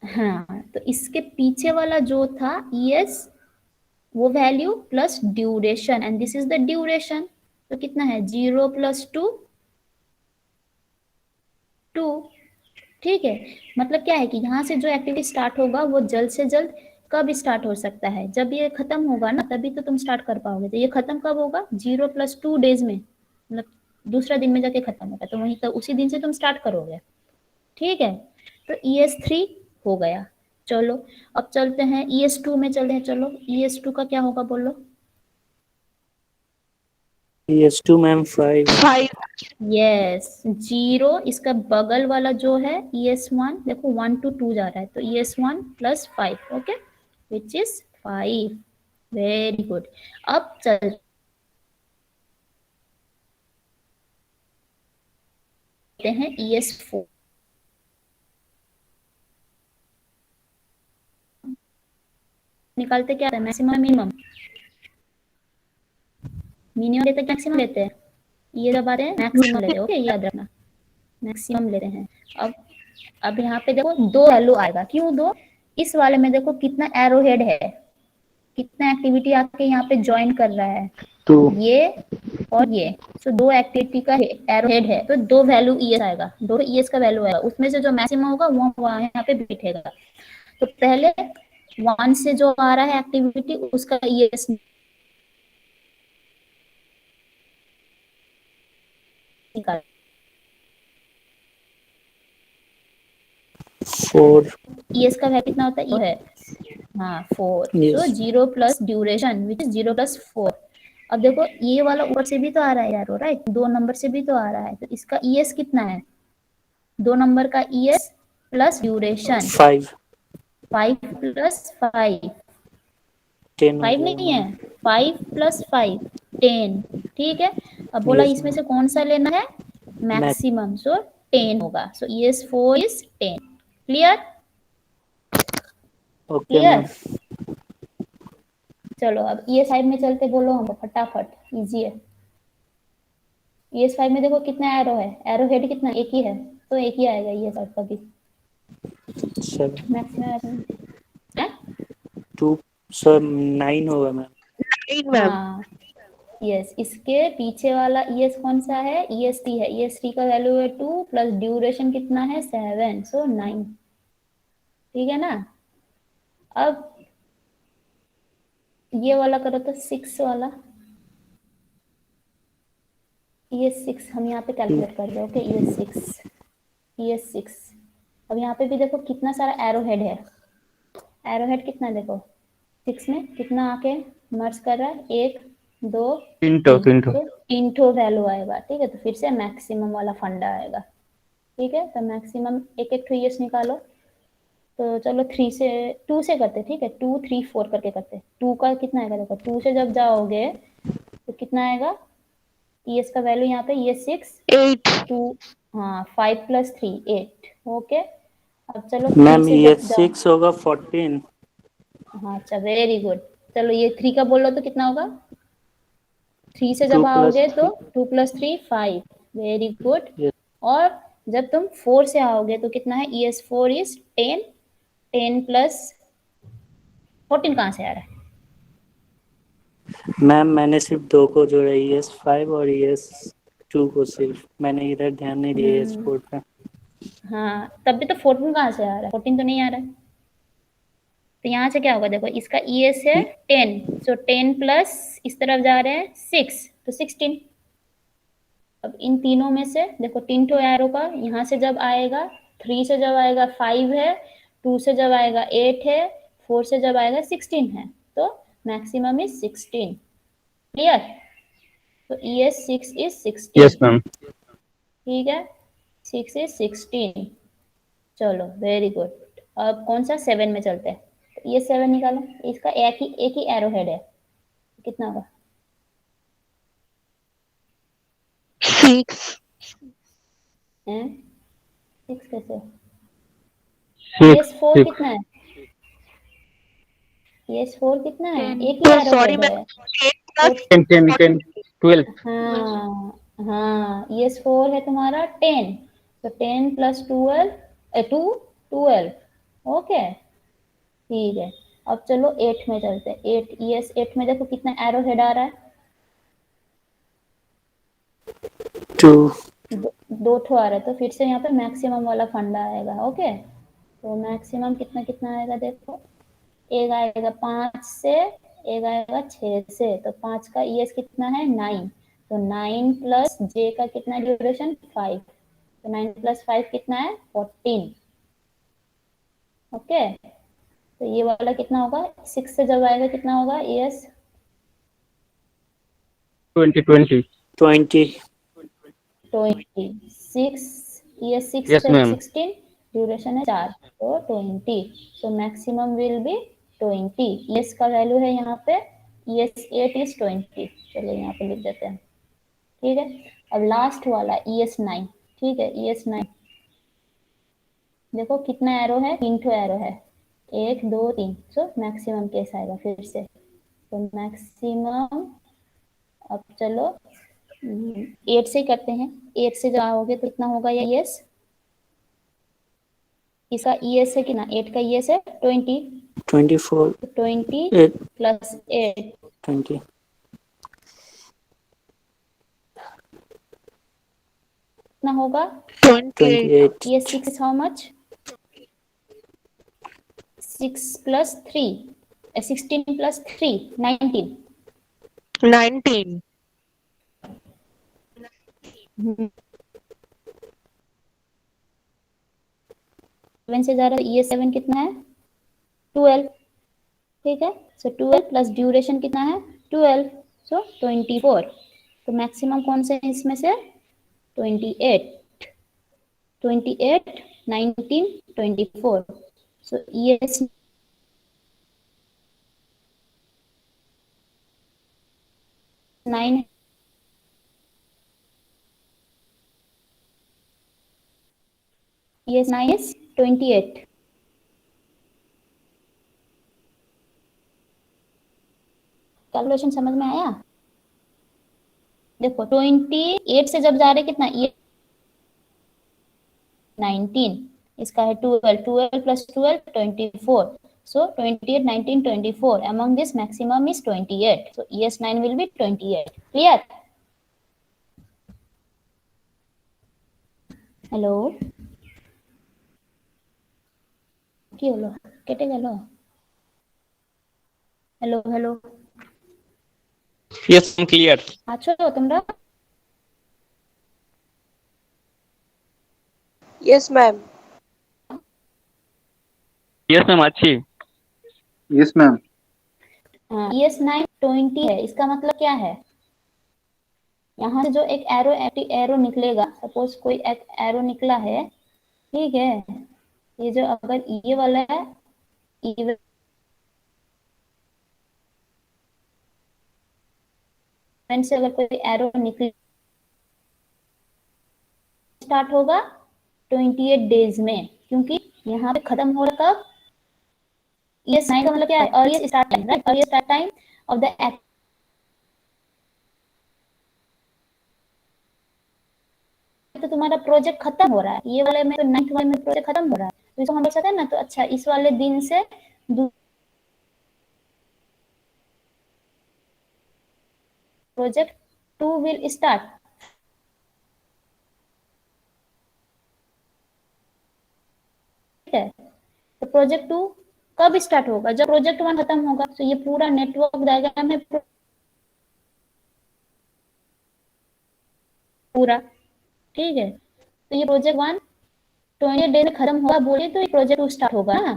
हाँ, तो इसके पीछे वाला जो था ES वो value plus duration, and this is the duration. तो कितना है 0 + 2 2। ठीक है, मतलब क्या है कि यहाँ से जो एक्टिविटी स्टार्ट होगा वो जल्द से जल्द कब स्टार्ट हो सकता है, जब ये खत्म होगा ना, तभी तो तुम स्टार्ट कर पाओगे। तो ये खत्म कब होगा 0 + 2 डेज में, मतलब दूसरा दिन में जाके खत्म होगा, तो वहीं तो उसी दिन से तुम स्टार्ट करोगे। ठीक है, तो ES3 हो गया। चलो अब चलते हैं ES2 में, चलते हैं। चलो ES2 का क्या होगा बोलो। ES2 ma'am 5। 5. यस 0, इसका बगल वाला जो है ES1, देखो 1 to 2 जा रहा है, तो ES1 + 5, okay, which is 5। Very good. अब चलते हैं ES4। निकालते क्या है, मैक्सिमम मिनिमम। मिनिमम लेते हैं मैक्सिमम लेते हैं, ये जब आते हैं मैक्सिमम लेते हैं, ओके, याद रखना मैक्सिमम लेते हैं। अब यहाँ पे देखो दो वैल्यू आएगा, क्यों दो, इस वाले में देखो कितना एरो हेड है, कितना एक्टिविटी आके यहाँ पे ज्वाइन कर रहा है, 2। ये और ये। सो दो एक्टिविटी का एरो हेड है, तो दो वैल्यू ES आएगा, दो ES का वैल्यू आएगा, उसमें से जो मैक्सिमम होगा वो यहाँ पे बैठेगा। तो पहले 1 से जो आ रहा है एक्टिविटी उसका ES निकाल, 4। ES का वैल्यू कितना होता है, ये है हाँ 4। सो Yes. 0 + duration which is 0 + 4। अब देखो ये वाला ऊपर से भी तो आ रहा है यार, राइट, 2 नंबर से भी तो आ रहा है, तो इसका ES कितना है, 2 नंबर का ES प्लस ड्यूरेशन 5। 5 + 5, 10 हो 5 गया नहीं है, मैम। 5 + 5 10। ठीक है, अब बोला Yes इसमें मैम। से कौन सा लेना है, Max। मैक्सिमम, सो 10 होगा। सो ES4 is 10। Clear, okay ma'am. Clear. चलो अब ES5 में चलते, बोलो हम फटाफट, इजी है। ES5 में देखो कितना एरो है, एरो हेड कितना, एक ही है, तो एक ही आएगा ES5 का भी 7। मैक्सिमम है। 2 सर 9 होगा मैम। 9 मैम. हाँ यस, इसके पीछे वाला ES कौन सा है, ES3 है, ES3 का वैल्यू है 2 प्लस ड्यूरेशन कितना है 7, सो 9। ठीक है ना, अब ये वाला करो तो 6 वाला, ES6 हम यहाँ पे कैलकुलेट कर रहे हैं, ओके, ES6। अब यहाँ पे भी देखो कितना सारा एरो हेड है, एरो हेड कितना देखो 6 में कितना आके मर्ज कर रहा है, 1 2 3, तो 3 ठो वैल्यू आएगा। ठीक है, तो फिर से मैक्सिमम वाला फंडा आएगा। ठीक है, तो मैक्सिमम एक एक ठो ES निकालो। तो चलो 3 से 2 से करते, ठीक है, 2 3 4 करके करते। 2 का कितना आएगा देखो, 2 से जब जाओगे तो कितना आएगा, ES का वैल्यू यहाँ पे ES6 8. 2, हाँ 5 + 3 8, ओके। अब चलो 3 मैम से जब जाओ, ES6 होगा 14। हाँ अच्छा वेरी गुड। चलो ये 3 का बोलो तो कितना होगा, 3 से 2 जब + आओगे तो 3। 2 + 3 5, वेरी गुड। Yes। और जब तुम 4 से आओगे तो कितना है, ES4 इज 10, 10 + 14 कहाँ से आ रहा है, मैम मैंने सिर्फ 2 को जोड़ा, ES5 और ES2 को, सिर्फ मैंने इधर ध्यान नहीं दिया ES4 पे। हाँ तब भी तो 14 कहाँ से आ रहा है, 14 तो नहीं आ रहा है। तो यहाँ से क्या होगा देखो, इसका ES है 10, सो 10 प्लस इस तरफ जा रहे हैं 6, तो 16। अब इन तीनों में से देखो 3 ठो एरो का, यहाँ से जब आएगा 3 से जब आएगा 5 है, 2 से जब आएगा 8 है, 4 से जब आएगा 16 है, तो मैक्सिमम इज 16। क्लियर, तो ES6 इज 16। Yes, ma'am. ठीक है, 6 इज 16। चलो वेरी गुड। अब कौन सा 7 में चलते हैं, तो ये 7 निकालो, इसका एक ही एरो हेड है, कितना होगा, 6. हैं 6 कैसे, Six, ES4 six. कितना है, ES4 कितना है, 10. एक ही Oh, arrow sorry, head ma'am. है। 8 plus 10, 12. हाँ हाँ, ES4 है तुम्हारा 10, तो 10 + 12 2 12, ओके ठीक है। अब चलो 8 में चलते हैं। 8 ES 8 में देखो कितना एरो हेड आ रहा है, 2 दो ठो आ रहा है, तो फिर से यहाँ पे मैक्सिमम वाला फंडा आएगा। ओके, तो मैक्सिमम कितना कितना आएगा देखो, एक आएगा 5 से, एक आएगा 6 से, तो 5 का ES कितना है 9, तो 9 प्लस J का कितना ड्यूरेशन 5, तो 9 प्लस 5 कितना है 14। ओके, तो ये वाला कितना होगा, 6 से जब आएगा कितना होगा ES 20, 20. 20 26, ES 6 Yes, से ma'am. 16, ड्यूरेशन है 4, तो 20, so maximum will be 20। ES का वैल्यू है यहाँ पे ES 8 इज 20, चलिए यहाँ पे लिख देते हैं। ठीक है, अब लास्ट वाला ES 9। ठीक है, ES 9 देखो कितना एरो है, 3 ठो एरो है, 1 2 3, सो मैक्सिमम केस आएगा फिर से, तो मैक्सिमम। अब चलो 8 से करते हैं, 8 से जब आओगे तो कितना होगा ये ES, इसका ES है कितना, 8 का ES है 20, 24 तो 20 8 प्लस 8 20 कितना होगा, 28. 28 ES 6 how much, 6 plus 3, 16 plus 3 19, 19. 7 से जा रहा है, ES 7 कितना है 12। ठीक है, सो 12 प्लस ड्यूरेशन कितना है 12, सो 24, तो मैक्सिमम कौन से है इसमें से 28, 28 19 24, सो ES 9 ES 9 is 28। कैलकुलेशन समझ में आया, देखो 28 से जब जा रहे कितना, ये 19, इसका है 12, 12 plus 12 24, so 28 19 24, among this maximum is 28, so ES 9 will be 28। clear? Hello, কি হলো, কেটে গেল, hello hello, Yes, I'm clear. আছো তোমরা, Yes, ma'am. Yes, ma'am. अच्छी. Yes, ma'am. ES 9 20 है, इसका मतलब क्या है, यहाँ से जो एक एरो एरो निकलेगा, सपोज कोई एक एरो निकला है, ठीक है, ये जो अगर ये वाला है, इवेंट से अगर कोई एरो निकल स्टार्ट होगा 28 डेज में, क्योंकि यहाँ पे खत्म हो रहा कब, ES 9 का मतलब क्या है, earliest start time, right, earliest start time of the तो तुम्हारा प्रोजेक्ट खत्म हो रहा है, ये वाले में तो 9th वाले में प्रोजेक्ट खत्म हो रहा है, तो इसको हम बोल सकते हैं ना, तो अच्छा इस वाले दिन से प्रोजेक्ट 2 विल स्टार्ट, ठीक है, तो प्रोजेक्ट 2 कब स्टार्ट होगा, जब प्रोजेक्ट 1 खत्म होगा, तो ये पूरा नेटवर्क डायग्राम है पूरा, ठीक है, तो ये प्रोजेक्ट 1 20 डेज में खत्म होगा बोले, तो ये प्रोजेक्ट 2 स्टार्ट होगा ना,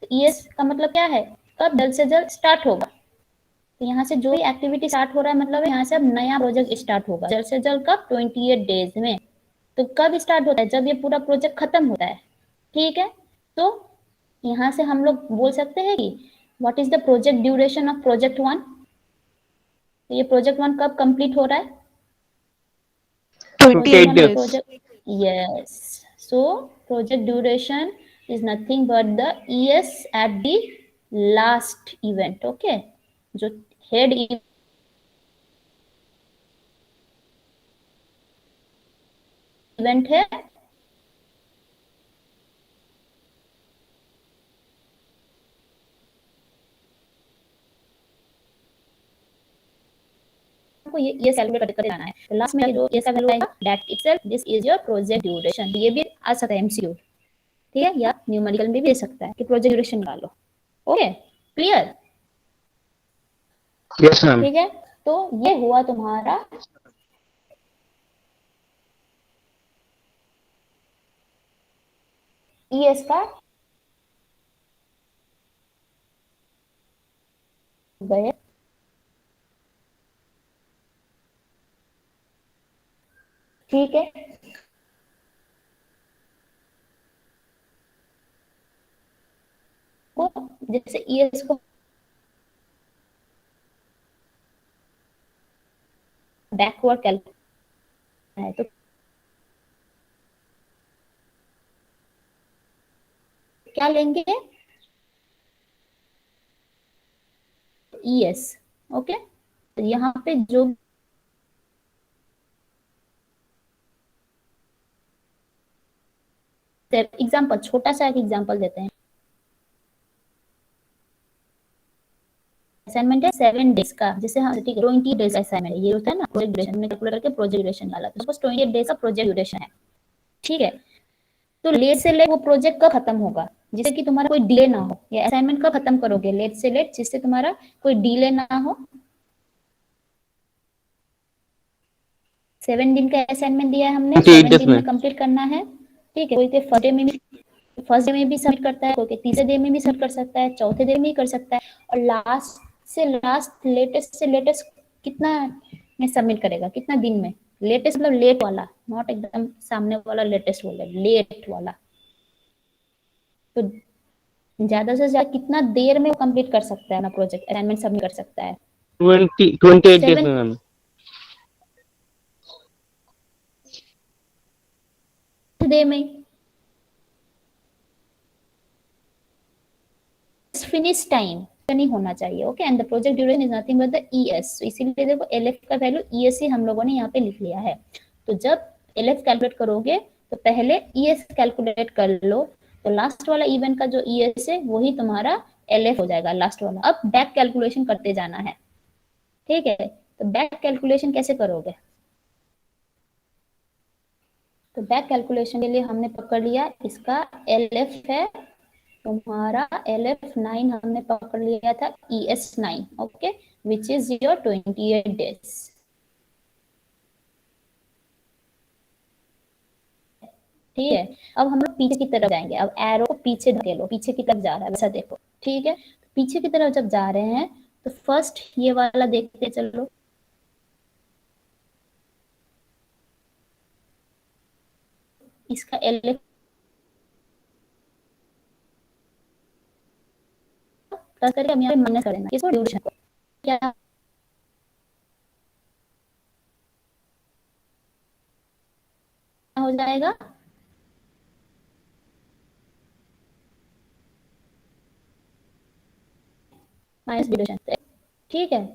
तो ES का मतलब क्या है, कब जल्द से जल्द स्टार्ट होगा, तो यहाँ से जो भी एक्टिविटी स्टार्ट हो रहा है मतलब यहाँ से अब नया प्रोजेक्ट स्टार्ट होगा, जल्द से जल्द कब 28 डेज में, तो कब स्टार्ट होता है, जब ये पूरा प्रोजेक्ट खत्म होता है, ठीक है, तो यहाँ से हम लोग बोल सकते हैं कि what is the project duration of project 1, तो ये प्रोजेक्ट 1 कब कंप्लीट हो रहा है, 28 days. Project, yes, so project duration is nothing but the ES at the last event, okay, जो हेड इवेंट है, आपको ये कैलकुलेट करते जाना है। तो लास्ट में जो ये वैल्यू आएगा that itself this is your project duration. ये भी आ सकता है एमसीक्यू, ठीक है, या न्यूमेरिकल में भी दे सकता है कि प्रोजेक्ट ड्यूरेशन निकालो। Okay, clear? Yes, ma'am. ठीक है, तो ये हुआ तुम्हारा ईएस का गए। ठीक है, को जैसे ईएस को बैकवर्ड कैलकुलेट है तो क्या लेंगे? ईएस। ओके, तो यहाँ पे जो एग्जांपल, छोटा सा एक एग्जांपल देते हैं। असाइनमेंट है 7 डेज का, जैसे हाँ ठीक है 20 डेज का असाइनमेंट है, ये होता है ना प्रोजेक्ट ड्यूरेशन में कैलकुलेट करके प्रोजेक्ट ड्यूरेशन निकाला, तो सपोज 28 डेज का प्रोजेक्ट ड्यूरेशन है। ठीक है, तो लेट से लेट वो प्रोजेक्ट कब खत्म होगा जिससे कि तुम्हारा कोई डिले ना हो, या असाइनमेंट कब खत्म करोगे लेट से लेट जिससे तुम्हारा कोई डिले ना हो। 7 दिन का असाइनमेंट दिया है हमने, 28 7 days दिन में में। कंप्लीट करना है। ठीक है, कोई के फर्स्ट डे में भी सबमिट करता है, कोई के तीसरे डे में भी सबमिट कर सकता है, चौथे डे में भी कर सकता है, और लास्ट से लास्ट लेटेस्ट से लेटेस्ट कितना में सबमिट करेगा, कितना दिन में। लेटेस्ट मतलब लेट वाला, नॉट एकदम सामने वाला लेटेस्ट बोले, लेट वाला। तो ज्यादा से ज्यादा कितना देर में वो कंप्लीट कर सकता है ना प्रोजेक्ट असाइनमेंट सबमिट कर सकता है? 28 days 7 में मैम। डे में फिनिश टाइम नहीं होना चाहिए। Okay, and the project duration is nothing but the ES. तो इसीलिए देखो एलएफ का वैल्यू ईएस ही हम लोगों ने यहाँ पे लिख लिया है। तो जब एलएफ कैलकुलेट करोगे तो पहले ईएस कैलकुलेट कर लो, तो लास्ट वाला इवेंट का जो ईएस है वही तुम्हारा एलएफ हो जाएगा लास्ट वाला। अब बैक कैलकुलेशन करते जाना है। ठीक है, तो बैक कैलकुलेशन कैसे करोगे? तो बैक कैलकुलेशन के लिए हमने पकड़ लिया इसका एलएफ है तुम्हारा LF9, हमने पकड़ लिया था ES9। Okay, which is your 28 days. ठीक है, अब हम लोग पीछे की तरफ जाएंगे। अब एरो को पीछे धकेलो, पीछे की तरफ जा रहा है वैसा देखो। ठीक है, पीछे की तरफ जब जा रहे हैं तो फर्स्ट ये वाला देखते चलो। इसका LF प्लस करके हम यहाँ पे माइनस कर देना इसको ड्यूरेशन को। क्या हो जाएगा? Minus duration. ठीक है,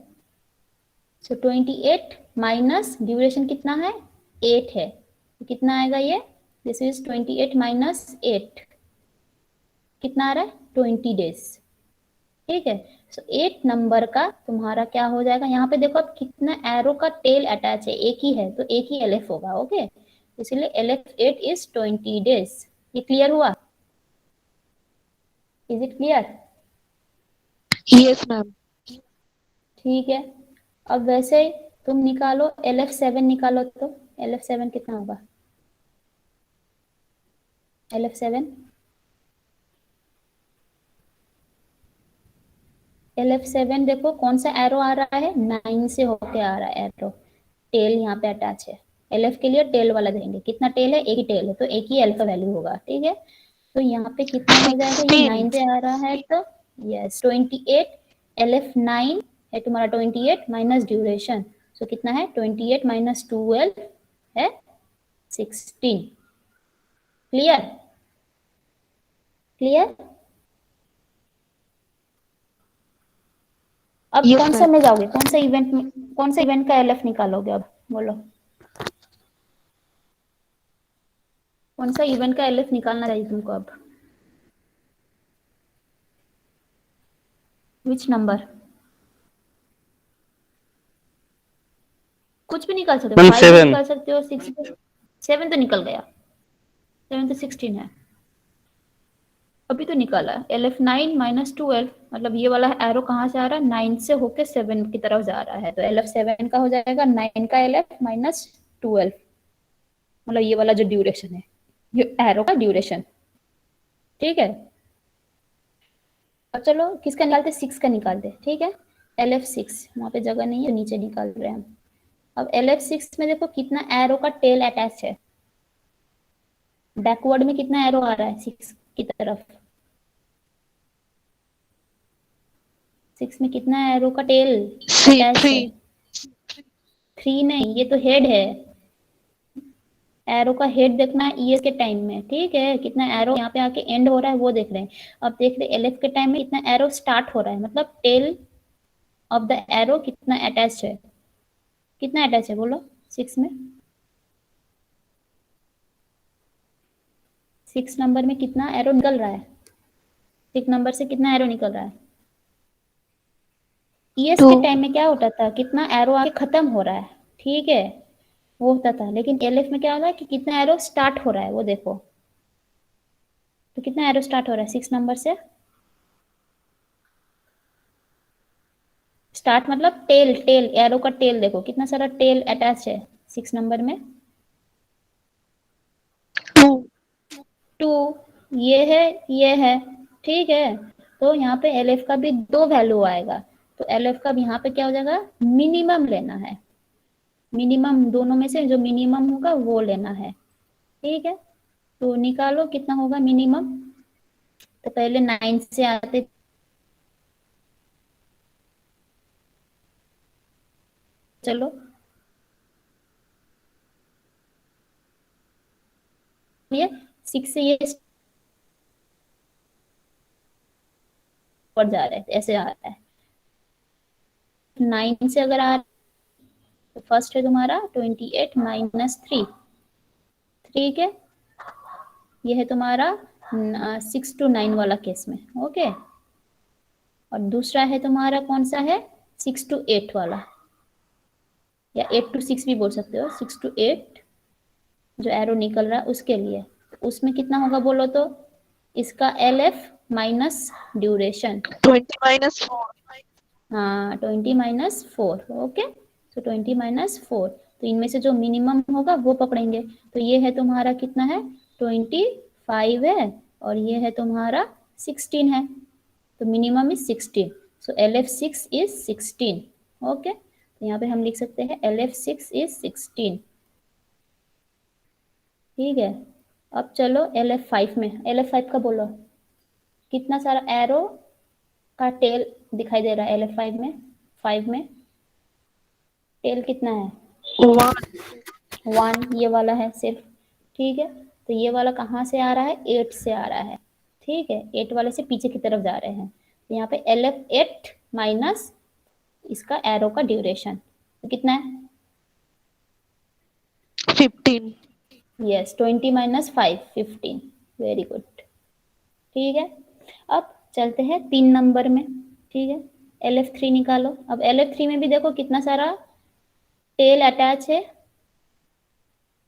सो 28 माइनस ड्यूरेशन कितना है? 8 है, तो कितना आएगा ये? दिस इज 28 माइनस 8, कितना आ रहा है? 20 डेज। ठीक है, सो 8 नंबर का तुम्हारा क्या हो जाएगा? यहाँ पे देखो अब कितना एरो का टेल अटैच है, एक ही है, तो एक ही एलएफ होगा। ओके, इसलिए LF8 इज 20 डेज। ये क्लियर हुआ? Is it clear? Yes, ma'am. ठीक है, अब वैसे तुम निकालो LF7 निकालो, तो LF7 कितना होगा? LF7 LF7 देखो कौन सा एरो आ रहा है? 9 से होके आ रहा है एरो, टेल यहाँ पे अटैच है। LF के लिए टेल वाला देंगे, कितना टेल है? एक ही टेल है, तो एक ही एल का वैल्यू होगा। ठीक है, तो यहाँ पे कितना हो जाएगा? ये 16. 9 से आ रहा है, तो यस 28। LF9 है तुम्हारा 28 माइनस ड्यूरेशन, सो कितना है? 28 माइनस 12 है 16। क्लियर? क्लियर? अब Yes, कौन सा ma'am. में जाओगे? कौन सा इवेंट में, कौन सा इवेंट का एलएफ निकालोगे? अब बोलो कौन सा इवेंट का एलएफ निकालना चाहिए तुमको अब? Which number? निकाल सकते हो, मैम 5 भी 7 निकाल सकते हो, 6 भी। 7 तो निकल गया, 7 तो 16 है, अभी तो निकाला। LF9 माइनस 12, मतलब ये वाला एरो कहाँ से आ रहा है, 9 से होके 7 की तरफ जा रहा है, तो LF7 का हो जाएगा 9 का LF माइनस 12, मतलब ये वाला जो ड्यूरेशन है, ये एरो का ड्यूरेशन। ठीक है, अब चलो किसका निकालते, 6 का निकालते। ठीक है, LF6, वहां पे जगह नहीं है, नीचे निकाल रहे हैं हम। अब LF6 में देखो कितना एरो का टेल अटैच है, बैकवर्ड में कितना एरो आ रहा है 6 की तरफ, 6 में कितना एरो का टेल अटैच है, 3 नहीं, ये तो हेड है, एरो का हेड देखना है ES के टाइम में। ठीक है, कितना एरो यहाँ पे आके एंड हो रहा है वो देख रहे हैं। अब देख रहे LF के टाइम में कितना एरो स्टार्ट हो रहा है, मतलब टेल ऑफ द एरो कितना अटैच है, कितना अटैच है बोलो 6 में, 6 नंबर में कितना एरो निकल रहा है, 6 नंबर से कितना एरो निकल रहा है। ES के टाइम में क्या होता था, कितना एरो आके खत्म हो रहा है, ठीक है, वो होता था। लेकिन LF में क्या होता है कि कितना एरो स्टार्ट हो रहा है वो देखो, तो कितना एरो स्टार्ट हो रहा है 6 नंबर से, स्टार्ट मतलब टेल, टेल एरो का टेल देखो कितना सारा टेल अटैच है 6 नंबर में, 2, ये है। ठीक है, तो यहाँ पे LF का भी 2 वैल्यू आएगा, तो LF का भी यहाँ पे क्या हो जाएगा, मिनिमम लेना है, मिनिमम दोनों में से जो मिनिमम होगा वो लेना है। ठीक है, तो निकालो कितना होगा मिनिमम, तो पहले 9 से आते, चलो ये 6 से ये ऊपर जा रहा है, ऐसे आ रहा है। 9 से अगर आ रहा है तो फर्स्ट है तुम्हारा 28 माइनस 3, ठीक है, ये है तुम्हारा 6 to 9 वाला केस में। ओके, और दूसरा है तुम्हारा कौन सा है, 6 to 8 वाला, या 8 to 6 भी बोल सकते हो, 6 to 8 जो एरो निकल रहा है उसके लिए, तो उसमें कितना होगा बोलो तो, इसका LF माइनस ड्यूरेशन 20 minus 4. हाँ 20 माइनस 4, ओके, तो 20 माइनस 4, तो इनमें से जो मिनिमम होगा वो पकड़ेंगे, तो ये है तुम्हारा कितना है 25 है, और ये है तुम्हारा 16 है, तो minimum is 16, so LF6 is 16। Okay, तो यहाँ पे हम लिख सकते हैं LF6 इज 16। ठीक है, अब चलो LF5 में, LF5 का बोलो कितना सारा एरो का टेल दिखाई दे रहा है LF5 में, 5 में टेल कितना है 1, ये वाला है सिर्फ। ठीक है, तो ये वाला कहाँ से आ रहा है, 8 से आ रहा है। ठीक है, 8 वाले से पीछे की तरफ जा रहे हैं, तो यहाँ पे LF8 माइनस इसका एरो का ड्यूरेशन, तो कितना है 15. Yes, 20 minus 5, 15, very good. ठीक है, अब चलते हैं 3 नंबर में। ठीक है, LF3 निकालो। अब LF3 में भी देखो कितना सारा टेल अटैच है,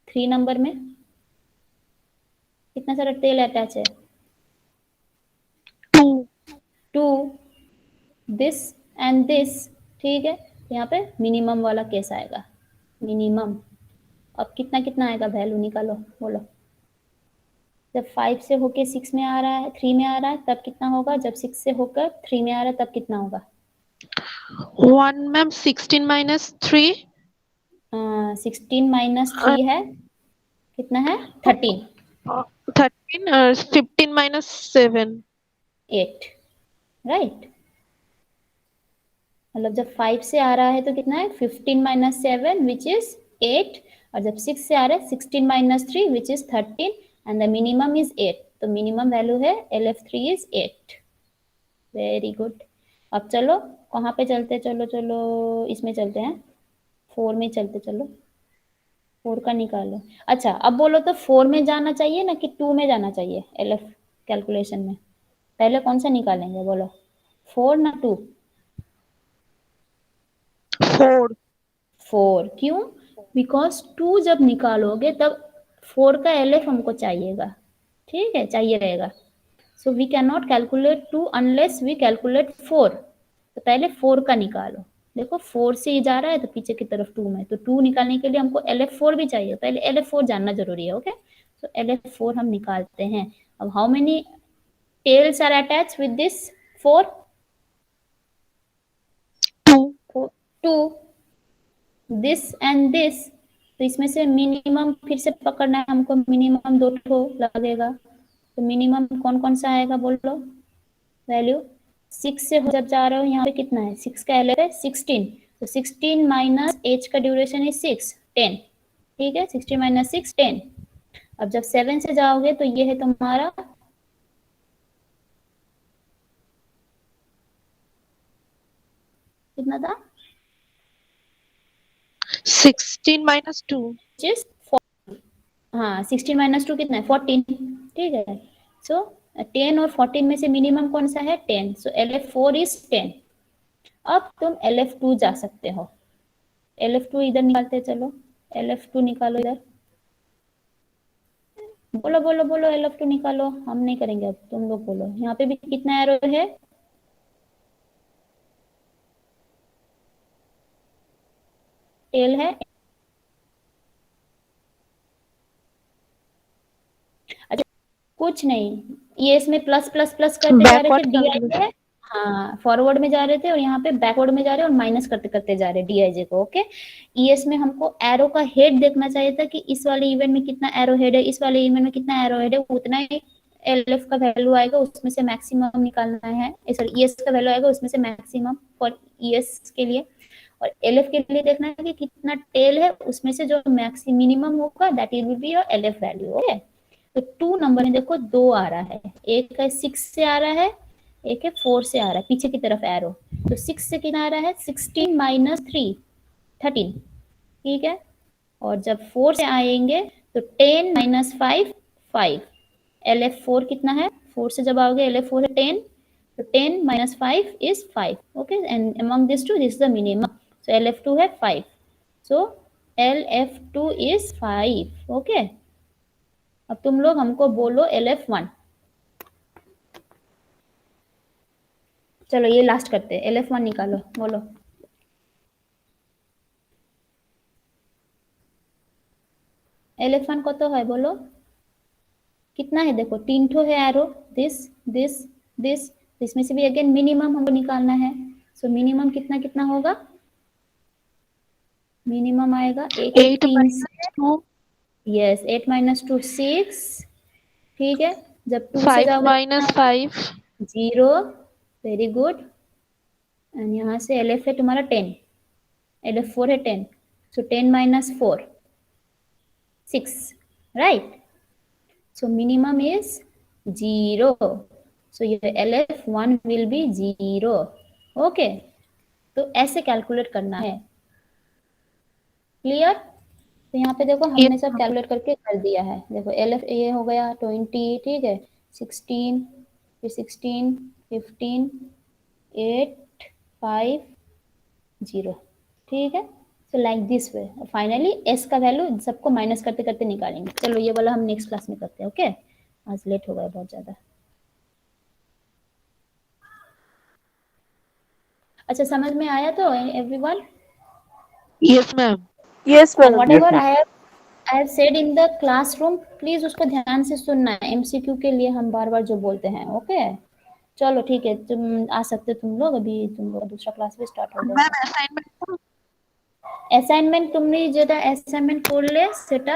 3 नंबर में कितना सारा टेल अटैच है, 2, दिस एंड दिस। ठीक है, यहाँ पे मिनिमम वाला केस आएगा, मिनिमम। अब कितना कितना आएगा वैल्यू निकालो, बोलो। जब 5 से होके 6 में आ रहा है, 3 में आ रहा है, तब कितना होगा, जब 6 से होकर 3 में आ रहा है तब कितना होगा। 1 ma'am, 16 minus 3. 16 माइनस 3 है, कितना है 13, 13 15 minus 7. 8, राइट। मतलब जब 5 से आ रहा है तो कितना है 15 माइनस 7 विच इज 8, और जब 6 से आ रहा है 16 minus 3 which is 13, and the minimum is 8, तो मिनिमम वैल्यू है LF3 इज 8। Very good. अब चलो कहाँ पे चलते, चलो चलो इसमें चलते हैं, 4 में चलते, चलो 4 का निकालो। अच्छा अब बोलो तो 4 में जाना चाहिए ना कि 2 में जाना चाहिए LF कैलकुलेशन में, पहले कौन सा निकालेंगे बोलो, 4 ना 2। 4. 4, क्यों, बिकॉज 2 जब निकालोगे तब 4 का LF हमको चाहिएगा, ठीक है, चाहिए रहेगा। So we can not calculate 2 unless we calculate 4। तो पहले 4 का निकालो। देखो 4 से ही जा रहा है तो पीछे की तरफ 2 में, तो 2 निकालने के लिए हमको LF4 भी चाहिए, पहले LF4 जानना जरूरी है। ओके, सो LF4 हम निकालते हैं। अब how many tails are attach with this 4? 2। This and this, तो इसमें से मिनिमम फिर से पकड़ना है हमको, मिनिमम 2 ठो लगेगा। तो मिनिमम कौन कौन सा आएगा बोलो वैल्यू? 6 से जब जा रहे हो यहाँ पे कितना है, 6 का LF है 16, तो 16 माइनस एच का ड्यूरेशन है 6, 10, ठीक है, 16 माइनस 6 10। अब जब 7 से जाओगे तो ये है तुम्हारा कितना था, 16 minus 2. जिस हाँ 16 माइनस 2 कितना है 14, ठीक है। सो 10 और 14 में से मिनिमम कौन सा है 10, सो LF4 इज 10। अब तुम LF2 जा सकते हो, LF2 इधर निकालते चलो, LF2 निकालो इधर, बोलो बोलो बोलो LF2 निकालो, हम नहीं करेंगे अब, तुम लोग बोलो। यहाँ पे भी कितना एरो है, टेल है, अच्छा कुछ नहीं, ये इसमें प्लस प्लस प्लस करते जा रहे थे, DIJ है, हाँ फॉरवर्ड में जा रहे थे, और यहाँ पे बैकवर्ड में जा रहे हैं और माइनस करते करते जा रहे हैं DIJ को। ओके, ES में हमको एरो का हेड देखना चाहिए था कि इस वाले इवेंट में कितना एरो हेड है, इस वाले इवेंट में कितना एरो हेड है, उतना ही LF का वैल्यू आएगा, उसमें से मैक्सिमम निकालना है, सॉरी ES का वैल्यू आएगा, उसमें से मैक्सिमम फॉर ES के लिए, और LF के लिए देखना है कि कितना टेल है, उसमें से जो मिनिमम होगा that will be your LF value. Okay, तो 2 नंबर में देखो 2 आ रहा है, एक है 6 से आ रहा है, एक है 4 से आ रहा है, पीछे की तरफ एरो। तो 6 से कितना आ रहा है 16 माइनस 3 13, ठीक है। और जब 4 से आएंगे तो 10 माइनस 5 5, LF4 कितना है, 4 से जब आओगे LF4 है 10, तो 10 minus 5 is 5। Okay, and among this two this is the minimum, so LF2 है 5, सो LF2 इज 5। ओके, अब तुम लोग हमको बोलो LF1। चलो ये लास्ट करते हैं, LF1 निकालो, बोलो। LF1 को तो है बोलो कितना है, देखो 3 ठो है एरो, दिस दिस दिस, इसमें से भी अगेन मिनिमम हमको निकालना है। सो मिनिमम कितना कितना होगा, मिनिमम आएगा 8 minus 2. यस 8 माइनस 2 6, ठीक है। जब 2 से 5 जाओगे minus 5. 0, very good. एंड यहाँ से LF है तुम्हारा 10, LF4 है 10, सो 10 minus 4 6, right. So minimum is 0, सो ये LF1 विल बी 0। ओके, तो ऐसे कैलकुलेट करना है, क्लियर। तो यहाँ पे देखो हमने सब कैलकुलेट करके कर दिया है, देखो LF ये हो गया 20, ठीक है, 16, फिर 16 15 8 5 0, ठीक है। So like this way, finally S का वैल्यू सबको माइनस करते करते निकालेंगे। चलो ये वाला हम नेक्स्ट क्लास में करते हैं। ओके, आज लेट हो गया बहुत ज्यादा। अच्छा समझ में आया तो everyone? Yes, ma'am. Yes, ma'am. Whatever I have said in the classroom, please उसको ध्यान से सुनना है, MCQ के लिए हम बार बार जो बोलते हैं। ओके, चलो ठीक है, तुम आ सकते तुम लोग, अभी तुम लोग दूसरा क्लास भी स्टार्ट हो Ma'am, गया। assignment. असाइनमेंट तुमने যেটা অ্যাসাইনমেন্ট করলে সেটা